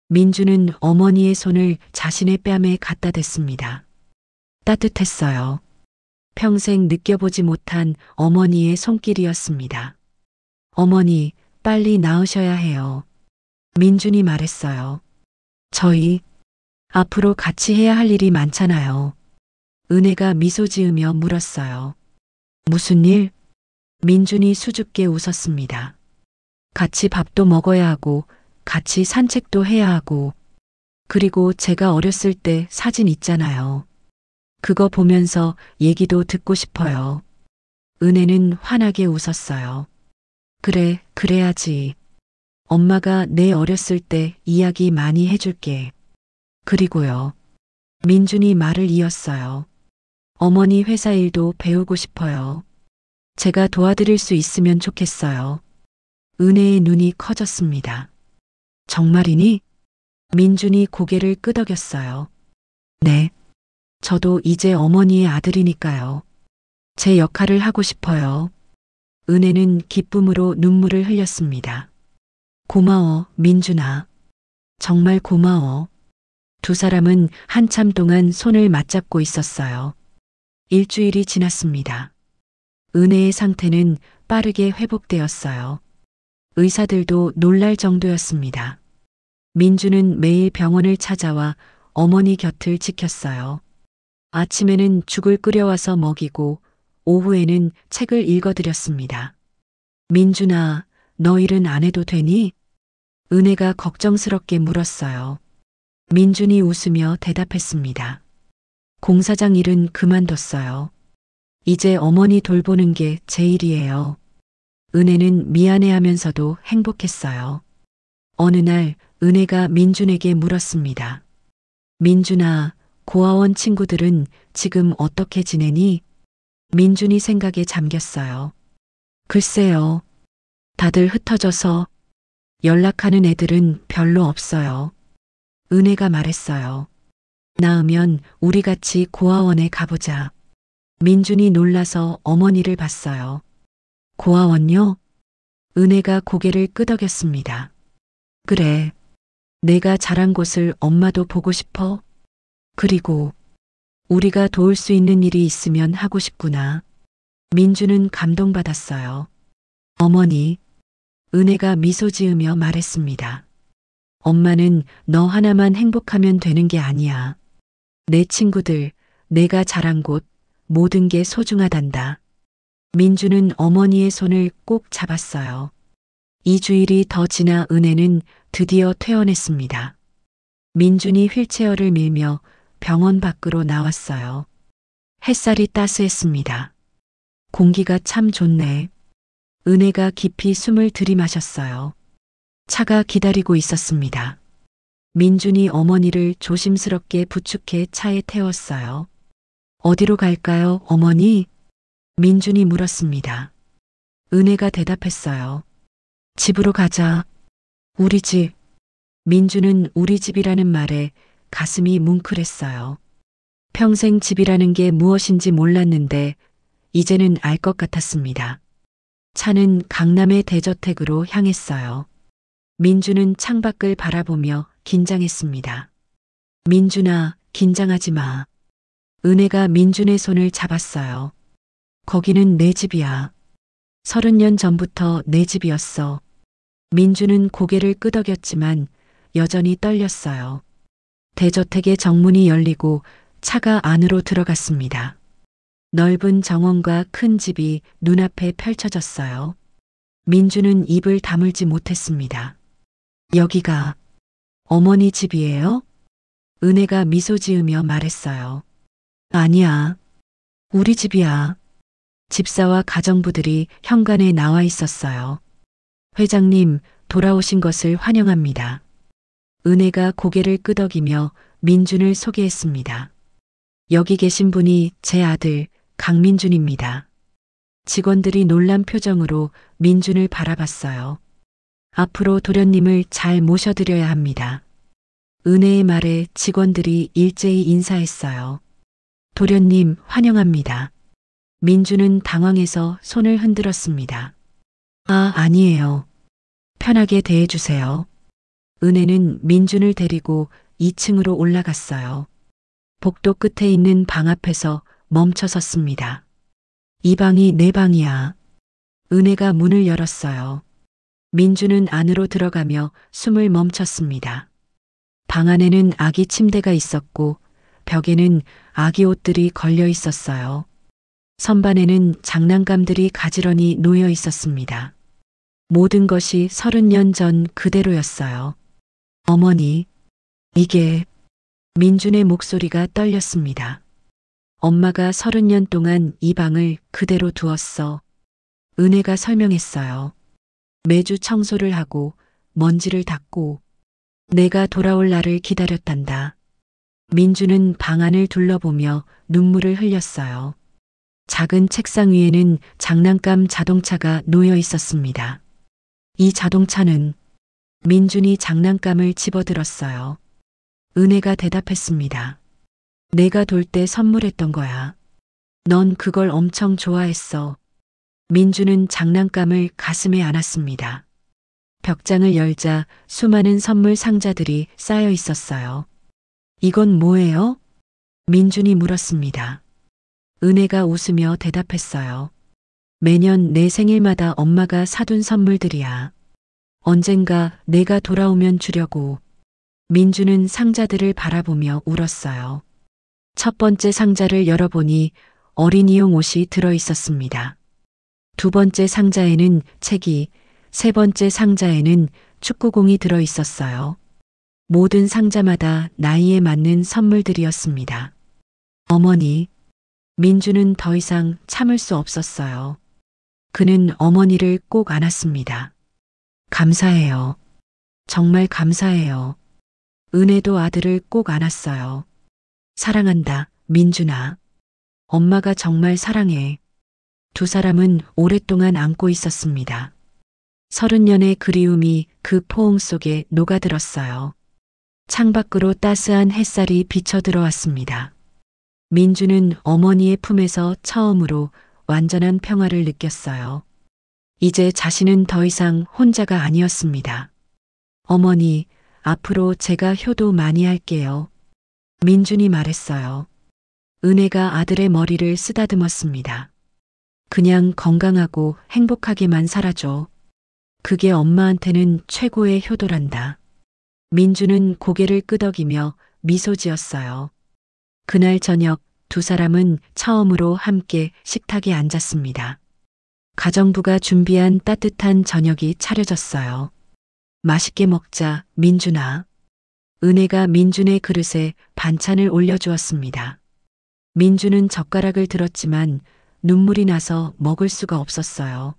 민준은 어머니의 손을 자신의 뺨에 갖다 댔습니다. 따뜻했어요. 평생 느껴보지 못한 어머니의 손길이었습니다. 어머니, 빨리 나으셔야 해요. 민준이 말했어요. 저희 앞으로 같이 해야 할 일이 많잖아요. 은혜가 미소 지으며 물었어요. 무슨 일? 민준이 수줍게 웃었습니다. 같이 밥도 먹어야 하고, 같이 산책도 해야 하고, 그리고 제가 어렸을 때 사진 있잖아요. 그거 보면서 얘기도 듣고 싶어요. 은혜는 환하게 웃었어요. 그래, 그래야지. 엄마가 내 어렸을 때 이야기 많이 해줄게. 그리고요. 민준이 말을 이었어요. 어머니 회사 일도 배우고 싶어요. 제가 도와드릴 수 있으면 좋겠어요. 은혜의 눈이 커졌습니다. 정말이니? 민준이 고개를 끄덕였어요. 네. 저도 이제 어머니의 아들이니까요. 제 역할을 하고 싶어요. 은혜는 기쁨으로 눈물을 흘렸습니다. 고마워, 민준아. 정말 고마워. 두 사람은 한참 동안 손을 맞잡고 있었어요. 일주일이 지났습니다. 은혜의 상태는 빠르게 회복되었어요. 의사들도 놀랄 정도였습니다. 민주는 매일 병원을 찾아와 어머니 곁을 지켰어요. 아침에는 죽을 끓여와서 먹이고 오후에는 책을 읽어드렸습니다. 민준아, 너 일은 안 해도 되니? 은혜가 걱정스럽게 물었어요. 민준이 웃으며 대답했습니다. 공사장 일은 그만뒀어요. 이제 어머니 돌보는 게 제 일이에요. 은혜는 미안해하면서도 행복했어요. 어느 날 은혜가 민준에게 물었습니다. 민준아, 고아원 친구들은 지금 어떻게 지내니? 민준이 생각에 잠겼어요. 글쎄요. 다들 흩어져서 연락하는 애들은 별로 없어요. 은혜가 말했어요. 나으면 우리 같이 고아원에 가보자. 민준이 놀라서 어머니를 봤어요. 고아원요? 은혜가 고개를 끄덕였습니다. 그래. 내가 자란 곳을 엄마도 보고 싶어? 그리고 우리가 도울 수 있는 일이 있으면 하고 싶구나. 민주는 감동받았어요. 어머니, 은혜가 미소 지으며 말했습니다. 엄마는 너 하나만 행복하면 되는 게 아니야. 내 친구들, 내가 자란 곳, 모든 게 소중하단다. 민주는 어머니의 손을 꼭 잡았어요. 2주일이 더 지나 은혜는 드디어 퇴원했습니다. 민준이 휠체어를 밀며 병원 밖으로 나왔어요. 햇살이 따스했습니다. 공기가 참 좋네. 은혜가 깊이 숨을 들이마셨어요. 차가 기다리고 있었습니다. 민준이 어머니를 조심스럽게 부축해 차에 태웠어요. 어디로 갈까요, 어머니? 민준이 물었습니다. 은혜가 대답했어요. 집으로 가자. 우리 집. 민준은 우리 집이라는 말에 가슴이 뭉클했어요. 평생 집이라는 게 무엇인지 몰랐는데 이제는 알 것 같았습니다. 차는 강남의 대저택으로 향했어요. 민준은 창밖을 바라보며 긴장했습니다. 민준아, 긴장하지 마. 은혜가 민준의 손을 잡았어요. 거기는 내 집이야. 30년 전부터 내 집이었어. 민준은 고개를 끄덕였지만 여전히 떨렸어요. 대저택의 정문이 열리고 차가 안으로 들어갔습니다. 넓은 정원과 큰 집이 눈앞에 펼쳐졌어요. 민준은 입을 다물지 못했습니다. 여기가 어머니 집이에요? 은혜가 미소 지으며 말했어요. 아니야. 우리 집이야. 집사와 가정부들이 현관에 나와 있었어요. 회장님, 돌아오신 것을 환영합니다. 은혜가 고개를 끄덕이며 민준을 소개했습니다. 여기 계신 분이 제 아들 강민준입니다. 직원들이 놀란 표정으로 민준을 바라봤어요. 앞으로 도련님을 잘 모셔드려야 합니다. 은혜의 말에 직원들이 일제히 인사했어요. 도련님 환영합니다. 민준은 당황해서 손을 흔들었습니다. 아, 아니에요. 편하게 대해주세요. 은혜는 민준을 데리고 2층으로 올라갔어요. 복도 끝에 있는 방 앞에서 멈춰 섰습니다. 이 방이 내 방이야. 은혜가 문을 열었어요. 민주는 안으로 들어가며 숨을 멈췄습니다. 방 안에는 아기 침대가 있었고 벽에는 아기 옷들이 걸려 있었어요. 선반에는 장난감들이 가지런히 놓여 있었습니다. 모든 것이 30년 전 그대로였어요. 어머니, 이게 민준의 목소리가 떨렸습니다. 엄마가 30년 동안 이 방을 그대로 두었어. 은혜가 설명했어요. 매주 청소를 하고 먼지를 닦고 내가 돌아올 날을 기다렸단다. 민주는 방 안을 둘러보며 눈물을 흘렸어요. 작은 책상 위에는 장난감 자동차가 놓여 있었습니다. 이 자동차는 민준이 장난감을 집어들었어요. 은혜가 대답했습니다. 내가 돌 때 선물했던 거야. 넌 그걸 엄청 좋아했어. 민주는 장난감을 가슴에 안았습니다. 벽장을 열자 수많은 선물 상자들이 쌓여 있었어요. 이건 뭐예요? 민준이 물었습니다. 은혜가 웃으며 대답했어요. 매년 내 생일마다 엄마가 사둔 선물들이야. 언젠가 내가 돌아오면 주려고. 민주는 상자들을 바라보며 울었어요. 첫 번째 상자를 열어보니 어린이용 옷이 들어 있었습니다. 두 번째 상자에는 책이, 세 번째 상자에는 축구공이 들어 있었어요. 모든 상자마다 나이에 맞는 선물들이었습니다. 어머니, 민주는 더 이상 참을 수 없었어요. 그는 어머니를 꼭 안았습니다. 감사해요. 정말 감사해요. 은혜도 아들을 꼭 안았어요. 사랑한다, 민준아. 엄마가 정말 사랑해. 두 사람은 오랫동안 안고 있었습니다. 30년의 그리움이 그 포옹 속에 녹아들었어요. 창밖으로 따스한 햇살이 비쳐 들어왔습니다. 민주는 어머니의 품에서 처음으로 완전한 평화를 느꼈어요. 이제 자신은 더 이상 혼자가 아니었습니다. 어머니, 앞으로 제가 효도 많이 할게요. 민준이 말했어요. 은혜가 아들의 머리를 쓰다듬었습니다. 그냥 건강하고 행복하게만 살아줘. 그게 엄마한테는 최고의 효도란다. 민주는 고개를 끄덕이며 미소 지었어요. 그날 저녁 두 사람은 처음으로 함께 식탁에 앉았습니다. 가정부가 준비한 따뜻한 저녁이 차려졌어요. 맛있게 먹자, 민준아. 은혜가 민준의 그릇에 반찬을 올려주었습니다. 민준은 젓가락을 들었지만 눈물이 나서 먹을 수가 없었어요.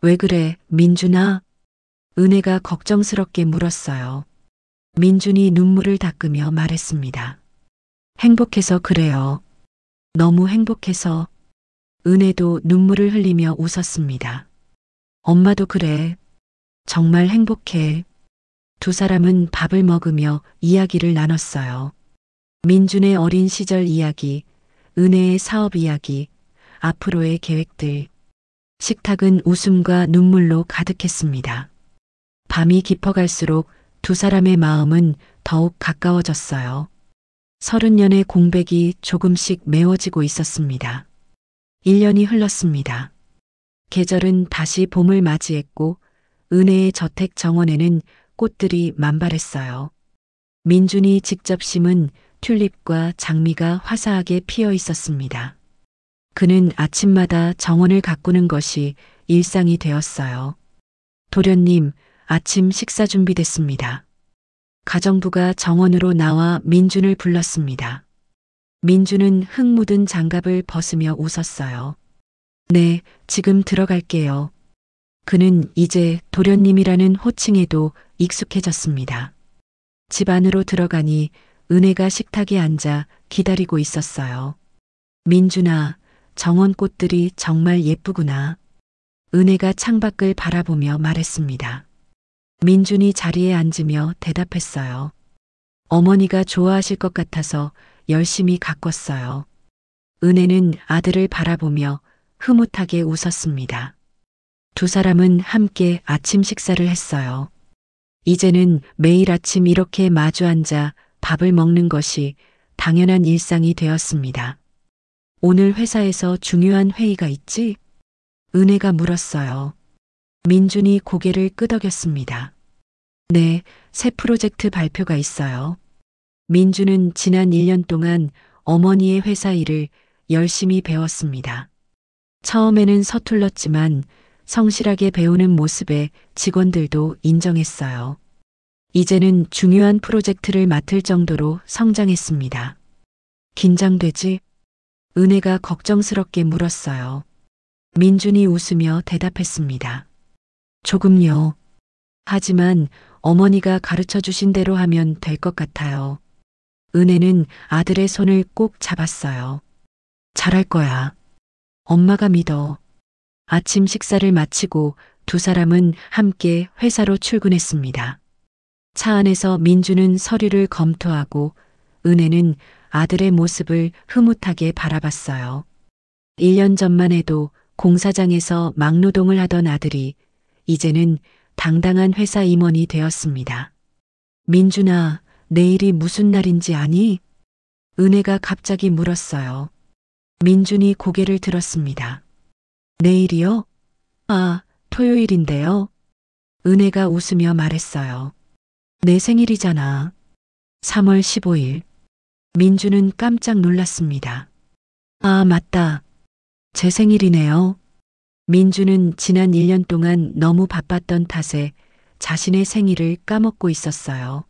왜 그래, 민준아? 은혜가 걱정스럽게 물었어요. 민준이 눈물을 닦으며 말했습니다. 행복해서 그래요. 너무 행복해서. 은혜도 눈물을 흘리며 웃었습니다. 엄마도 그래. 정말 행복해. 두 사람은 밥을 먹으며 이야기를 나눴어요. 민준의 어린 시절 이야기, 은혜의 사업 이야기, 앞으로의 계획들. 식탁은 웃음과 눈물로 가득했습니다. 밤이 깊어갈수록 두 사람의 마음은 더욱 가까워졌어요. 30년의 공백이 조금씩 메워지고 있었습니다. 1년이 흘렀습니다. 계절은 다시 봄을 맞이했고 은혜의 저택 정원에는 꽃들이 만발했어요. 민준이 직접 심은 튤립과 장미가 화사하게 피어 있었습니다. 그는 아침마다 정원을 가꾸는 것이 일상이 되었어요. 도련님, 아침 식사 준비됐습니다. 가정부가 정원으로 나와 민준을 불렀습니다. 민준은 흙 묻은 장갑을 벗으며 웃었어요. 네, 지금 들어갈게요. 그는 이제 도련님이라는 호칭에도 익숙해졌습니다. 집 안으로 들어가니 은혜가 식탁에 앉아 기다리고 있었어요. 민준아, 정원 꽃들이 정말 예쁘구나. 은혜가 창밖을 바라보며 말했습니다. 민준이 자리에 앉으며 대답했어요. 어머니가 좋아하실 것 같아서 열심히 가꿨어요. 은혜는 아들을 바라보며 흐뭇하게 웃었습니다. 두 사람은 함께 아침 식사를 했어요. 이제는 매일 아침 이렇게 마주 앉아 밥을 먹는 것이 당연한 일상이 되었습니다. 오늘 회사에서 중요한 회의가 있지? 은혜가 물었어요. 민준이 고개를 끄덕였습니다. 네, 새 프로젝트 발표가 있어요. 민준은 지난 1년 동안 어머니의 회사 일을 열심히 배웠습니다. 처음에는 서툴렀지만 성실하게 배우는 모습에 직원들도 인정했어요. 이제는 중요한 프로젝트를 맡을 정도로 성장했습니다. 긴장되지? 은혜가 걱정스럽게 물었어요. 민준이 웃으며 대답했습니다. 조금요. 하지만 어머니가 가르쳐 주신 대로 하면 될 것 같아요. 은혜는 아들의 손을 꼭 잡았어요. 잘할 거야. 엄마가 믿어. 아침 식사를 마치고 두 사람은 함께 회사로 출근했습니다. 차 안에서 민주는 서류를 검토하고 은혜는 아들의 모습을 흐뭇하게 바라봤어요. 1년 전만 해도 공사장에서 막노동을 하던 아들이 이제는 당당한 회사 임원이 되었습니다. 민준아, 내일이 무슨 날인지 아니? 은혜가 갑자기 물었어요. 민준이 고개를 들었습니다. 내일이요? 아, 토요일인데요. 은혜가 웃으며 말했어요. 내 생일이잖아. 3월 15일. 민준은 깜짝 놀랐습니다. 아, 맞다. 제 생일이네요. 민준은 지난 1년 동안 너무 바빴던 탓에 자신의 생일을 까먹고 있었어요.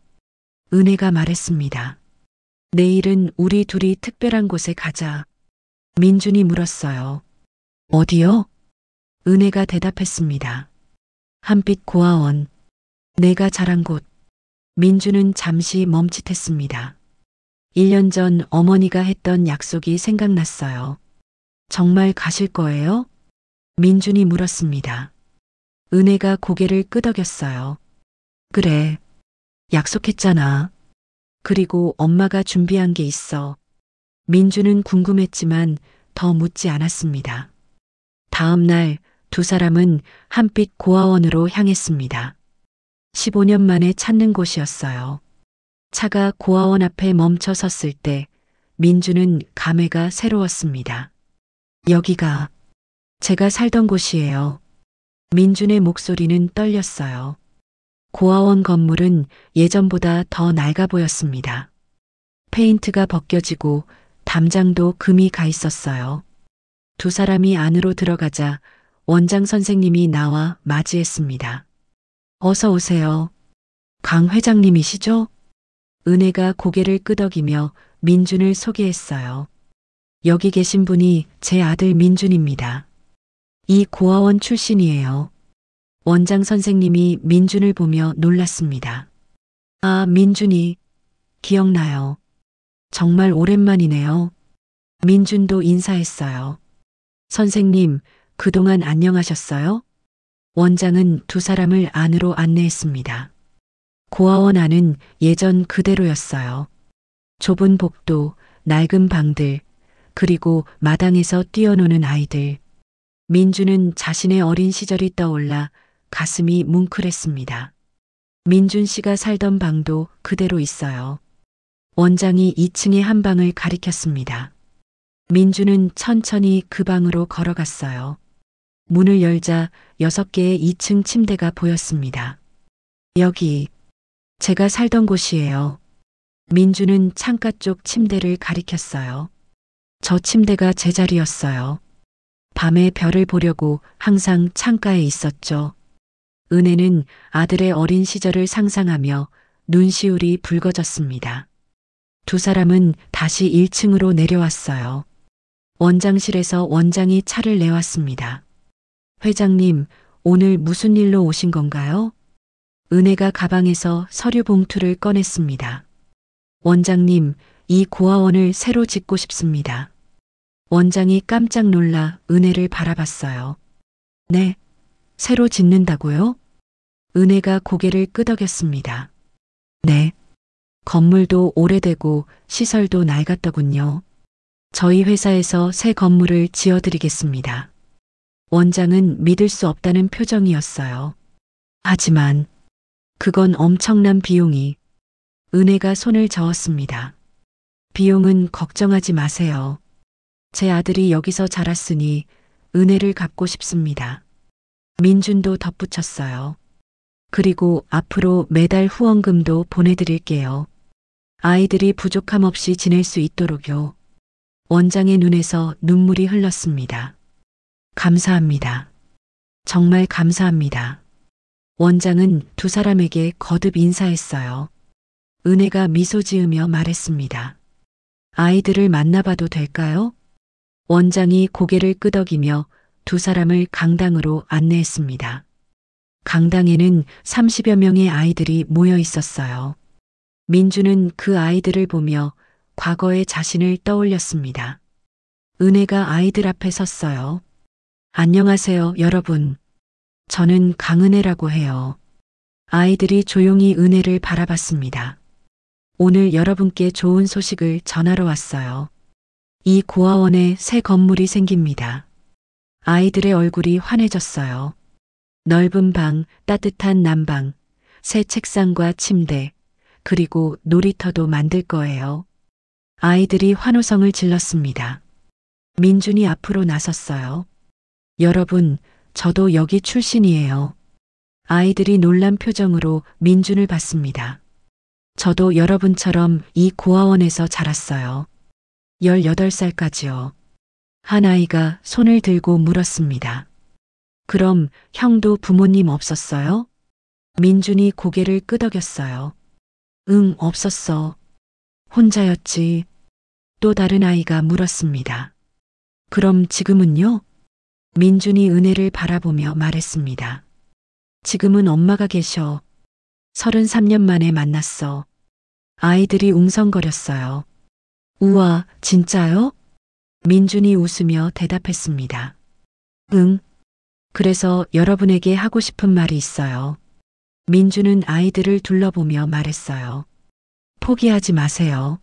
은혜가 말했습니다. 내일은 우리 둘이 특별한 곳에 가자. 민준이 물었어요. 어디요? 은혜가 대답했습니다. 한빛 고아원. 내가 자란 곳. 민준은 잠시 멈칫했습니다. 1년 전 어머니가 했던 약속이 생각났어요. 정말 가실 거예요? 민준이 물었습니다. 은혜가 고개를 끄덕였어요. 그래. 약속했잖아. 그리고 엄마가 준비한 게 있어. 민준은 궁금했지만 더 묻지 않았습니다. 다음 날 두 사람은 한빛 고아원으로 향했습니다. 15년 만에 찾는 곳이었어요. 차가 고아원 앞에 멈춰 섰을 때 민준은 감회가 새로웠습니다. 여기가 제가 살던 곳이에요. 민준의 목소리는 떨렸어요. 고아원 건물은 예전보다 더 낡아 보였습니다. 페인트가 벗겨지고 담장도 금이 가 있었어요. 두 사람이 안으로 들어가자 원장 선생님이 나와 맞이했습니다. 어서 오세요. 강 회장님이시죠? 은혜가 고개를 끄덕이며 민준을 소개했어요. 여기 계신 분이 제 아들 민준입니다. 이 고아원 출신이에요. 원장 선생님이 민준을 보며 놀랐습니다. 아, 민준이. 기억나요. 정말 오랜만이네요. 민준도 인사했어요. 선생님, 그동안 안녕하셨어요? 원장은 두 사람을 안으로 안내했습니다. 고아원 안은 예전 그대로였어요. 좁은 복도, 낡은 방들, 그리고 마당에서 뛰어노는 아이들. 민준은 자신의 어린 시절이 떠올라 가슴이 뭉클했습니다. 민준 씨가 살던 방도 그대로 있어요. 원장이 2층의 한 방을 가리켰습니다. 민준은 천천히 그 방으로 걸어갔어요. 문을 열자 6개의 2층 침대가 보였습니다. 여기, 제가 살던 곳이에요. 민준은 창가 쪽 침대를 가리켰어요. 저 침대가 제 자리였어요. 밤에 별을 보려고 항상 창가에 있었죠. 은혜는 아들의 어린 시절을 상상하며 눈시울이 붉어졌습니다. 두 사람은 다시 1층으로 내려왔어요. 원장실에서 원장이 차를 내왔습니다. 회장님, 오늘 무슨 일로 오신 건가요? 은혜가 가방에서 서류 봉투를 꺼냈습니다. 원장님, 이 고아원을 새로 짓고 싶습니다. 원장이 깜짝 놀라 은혜를 바라봤어요. 네, 새로 짓는다고요? 은혜가 고개를 끄덕였습니다. 네, 건물도 오래되고 시설도 낡았더군요. 저희 회사에서 새 건물을 지어드리겠습니다. 원장은 믿을 수 없다는 표정이었어요. 하지만 그건 엄청난 비용이. 은혜가 손을 저었습니다. 비용은 걱정하지 마세요. 제 아들이 여기서 자랐으니 은혜를 갚고 싶습니다. 민준도 덧붙였어요. 그리고 앞으로 매달 후원금도 보내드릴게요. 아이들이 부족함 없이 지낼 수 있도록요. 원장의 눈에서 눈물이 흘렀습니다. 감사합니다. 정말 감사합니다. 원장은 두 사람에게 거듭 인사했어요. 은혜가 미소 지으며 말했습니다. 아이들을 만나봐도 될까요? 원장이 고개를 끄덕이며 두 사람을 강당으로 안내했습니다. 강당에는 30여 명의 아이들이 모여 있었어요. 민주는 그 아이들을 보며 과거의 자신을 떠올렸습니다. 은혜가 아이들 앞에 섰어요. 안녕하세요, 여러분. 저는 강은혜라고 해요. 아이들이 조용히 은혜를 바라봤습니다. 오늘 여러분께 좋은 소식을 전하러 왔어요. 이 고아원에 새 건물이 생깁니다. 아이들의 얼굴이 환해졌어요. 넓은 방, 따뜻한 난방, 새 책상과 침대, 그리고 놀이터도 만들 거예요. 아이들이 환호성을 질렀습니다. 민준이 앞으로 나섰어요. 여러분, 저도 여기 출신이에요. 아이들이 놀란 표정으로 민준을 봤습니다. 저도 여러분처럼 이 고아원에서 자랐어요. 18살까지요. 한 아이가 손을 들고 물었습니다. 그럼 형도 부모님 없었어요? 민준이 고개를 끄덕였어요. 응, 없었어. 혼자였지. 또 다른 아이가 물었습니다. 그럼 지금은요? 민준이 은혜를 바라보며 말했습니다. 지금은 엄마가 계셔. 33년 만에 만났어. 아이들이 웅성거렸어요. 우와, 진짜요? 민준이 웃으며 대답했습니다. 응. 그래서 여러분에게 하고 싶은 말이 있어요. 민준은 아이들을 둘러보며 말했어요. 포기하지 마세요.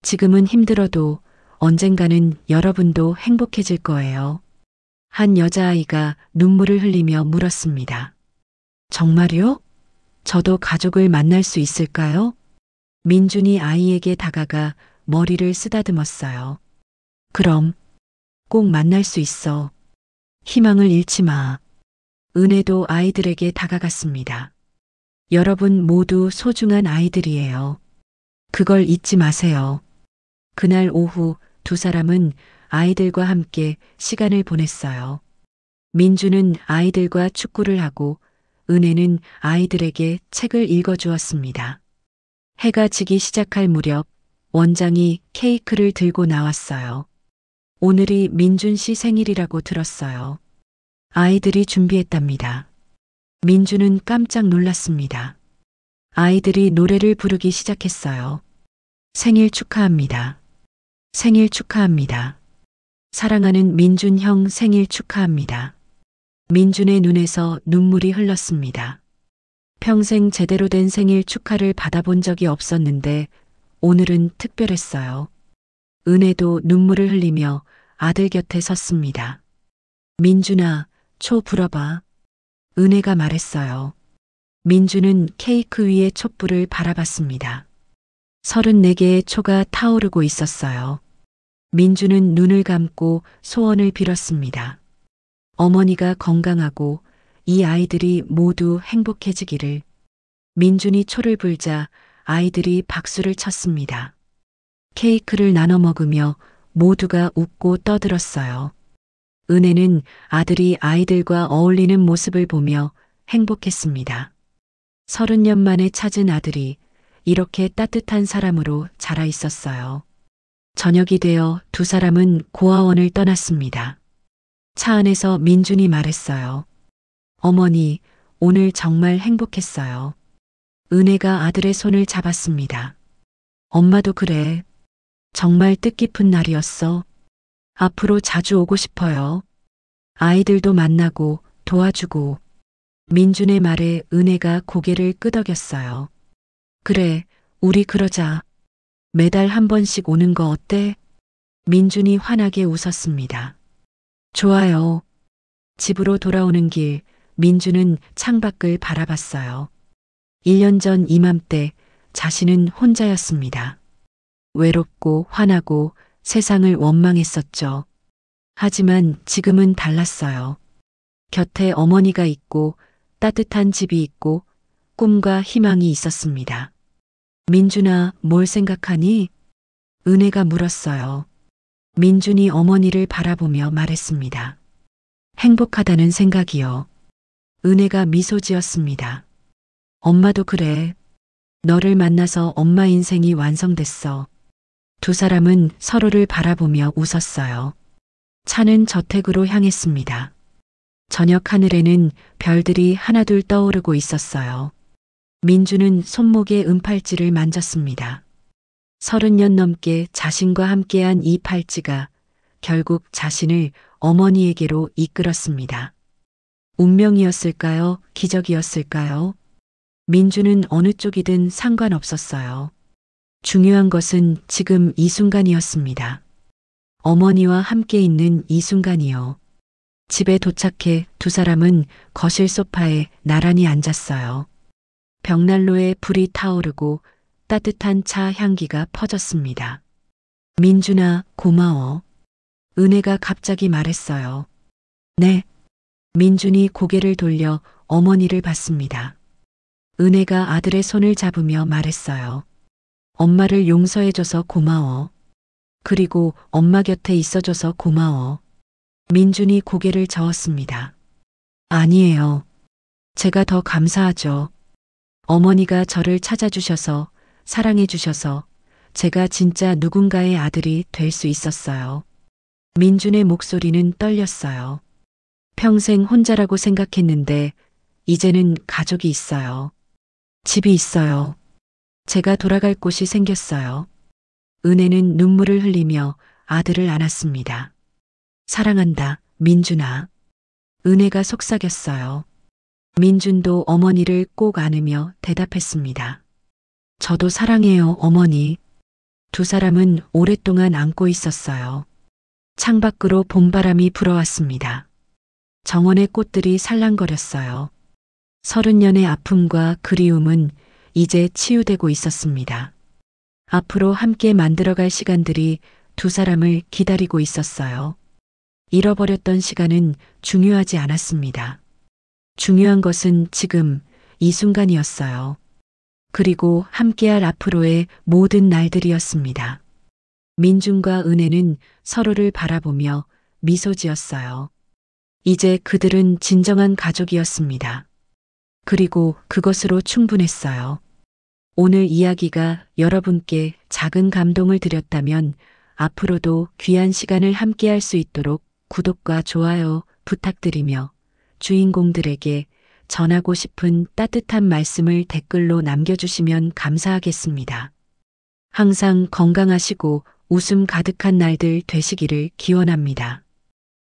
지금은 힘들어도 언젠가는 여러분도 행복해질 거예요. 한 여자아이가 눈물을 흘리며 물었습니다. 정말요? 저도 가족을 만날 수 있을까요? 민준이 아이에게 다가가 머리를 쓰다듬었어요. 그럼 꼭 만날 수 있어. 희망을 잃지 마. 은혜도 아이들에게 다가갔습니다. 여러분 모두 소중한 아이들이에요. 그걸 잊지 마세요. 그날 오후 두 사람은 아이들과 함께 시간을 보냈어요. 민주는 아이들과 축구를 하고 은혜는 아이들에게 책을 읽어주었습니다. 해가 지기 시작할 무렵 원장이 케이크를 들고 나왔어요. 오늘이 민준 씨 생일이라고 들었어요. 아이들이 준비했답니다. 민주는 깜짝 놀랐습니다. 아이들이 노래를 부르기 시작했어요. 생일 축하합니다. 생일 축하합니다. 사랑하는 민준 형 생일 축하합니다. 민준의 눈에서 눈물이 흘렀습니다. 평생 제대로 된 생일 축하를 받아본 적이 없었는데 오늘은 특별했어요. 은혜도 눈물을 흘리며 아들 곁에 섰습니다. 민준아, 초 불어봐. 은혜가 말했어요. 민준은 케이크 위에 촛불을 바라봤습니다. 34개의 초가 타오르고 있었어요. 민준은 눈을 감고 소원을 빌었습니다. 어머니가 건강하고 이 아이들이 모두 행복해지기를. 민준이 초를 불자 아이들이 박수를 쳤습니다. 케이크를 나눠 먹으며 모두가 웃고 떠들었어요. 은혜는 아들이 아이들과 어울리는 모습을 보며 행복했습니다. 30년 만에 찾은 아들이 이렇게 따뜻한 사람으로 자라 있었어요. 저녁이 되어 두 사람은 고아원을 떠났습니다. 차 안에서 민준이 말했어요. 어머니, 오늘 정말 행복했어요. 은혜가 아들의 손을 잡았습니다. 엄마도 그래. 정말 뜻깊은 날이었어. 앞으로 자주 오고 싶어요. 아이들도 만나고 도와주고. 민준의 말에 은혜가 고개를 끄덕였어요. 그래, 우리 그러자. 매달 한 번씩 오는 거 어때? 민준이 환하게 웃었습니다. 좋아요. 집으로 돌아오는 길, 민준은 창밖을 바라봤어요. 1년 전 이맘때 자신은 혼자였습니다. 외롭고 화나고 세상을 원망했었죠. 하지만 지금은 달랐어요. 곁에 어머니가 있고 따뜻한 집이 있고 꿈과 희망이 있었습니다. 민준아, 뭘 생각하니? 은혜가 물었어요. 민준이 어머니를 바라보며 말했습니다. 행복하다는 생각이요. 은혜가 미소 지었습니다. 엄마도 그래. 너를 만나서 엄마 인생이 완성됐어. 두 사람은 서로를 바라보며 웃었어요. 차는 저택으로 향했습니다. 저녁 하늘에는 별들이 하나둘 떠오르고 있었어요. 민주는 손목에 은팔찌를 만졌습니다. 30년 넘게 자신과 함께한 이 팔찌가 결국 자신을 어머니에게로 이끌었습니다. 운명이었을까요? 기적이었을까요? 민주는 어느 쪽이든 상관없었어요. 중요한 것은 지금 이 순간이었습니다. 어머니와 함께 있는 이 순간이요. 집에 도착해 두 사람은 거실 소파에 나란히 앉았어요. 벽난로에 불이 타오르고 따뜻한 차 향기가 퍼졌습니다. 민준아, 고마워. 은혜가 갑자기 말했어요. 네. 민준이 고개를 돌려 어머니를 봤습니다. 은혜가 아들의 손을 잡으며 말했어요. 엄마를 용서해줘서 고마워. 그리고 엄마 곁에 있어줘서 고마워. 민준이 고개를 저었습니다. 아니에요. 제가 더 감사하죠. 어머니가 저를 찾아주셔서, 사랑해주셔서 제가 진짜 누군가의 아들이 될 수 있었어요. 민준의 목소리는 떨렸어요. 평생 혼자라고 생각했는데 이제는 가족이 있어요. 집이 있어요. 제가 돌아갈 곳이 생겼어요. 은혜는 눈물을 흘리며 아들을 안았습니다. 사랑한다, 민준아. 은혜가 속삭였어요. 민준도 어머니를 꼭 안으며 대답했습니다. 저도 사랑해요, 어머니. 두 사람은 오랫동안 안고 있었어요. 창밖으로 봄바람이 불어왔습니다. 정원의 꽃들이 살랑거렸어요. 30년의 아픔과 그리움은 이제 치유되고 있었습니다. 앞으로 함께 만들어갈 시간들이 두 사람을 기다리고 있었어요. 잃어버렸던 시간은 중요하지 않았습니다. 중요한 것은 지금 이 순간이었어요. 그리고 함께할 앞으로의 모든 날들이었습니다. 민준과 은혜는 서로를 바라보며 미소 지었어요. 이제 그들은 진정한 가족이었습니다. 그리고 그것으로 충분했어요. 오늘 이야기가 여러분께 작은 감동을 드렸다면 앞으로도 귀한 시간을 함께할 수 있도록 구독과 좋아요 부탁드리며 주인공들에게 전하고 싶은 따뜻한 말씀을 댓글로 남겨주시면 감사하겠습니다. 항상 건강하시고 웃음 가득한 날들 되시기를 기원합니다.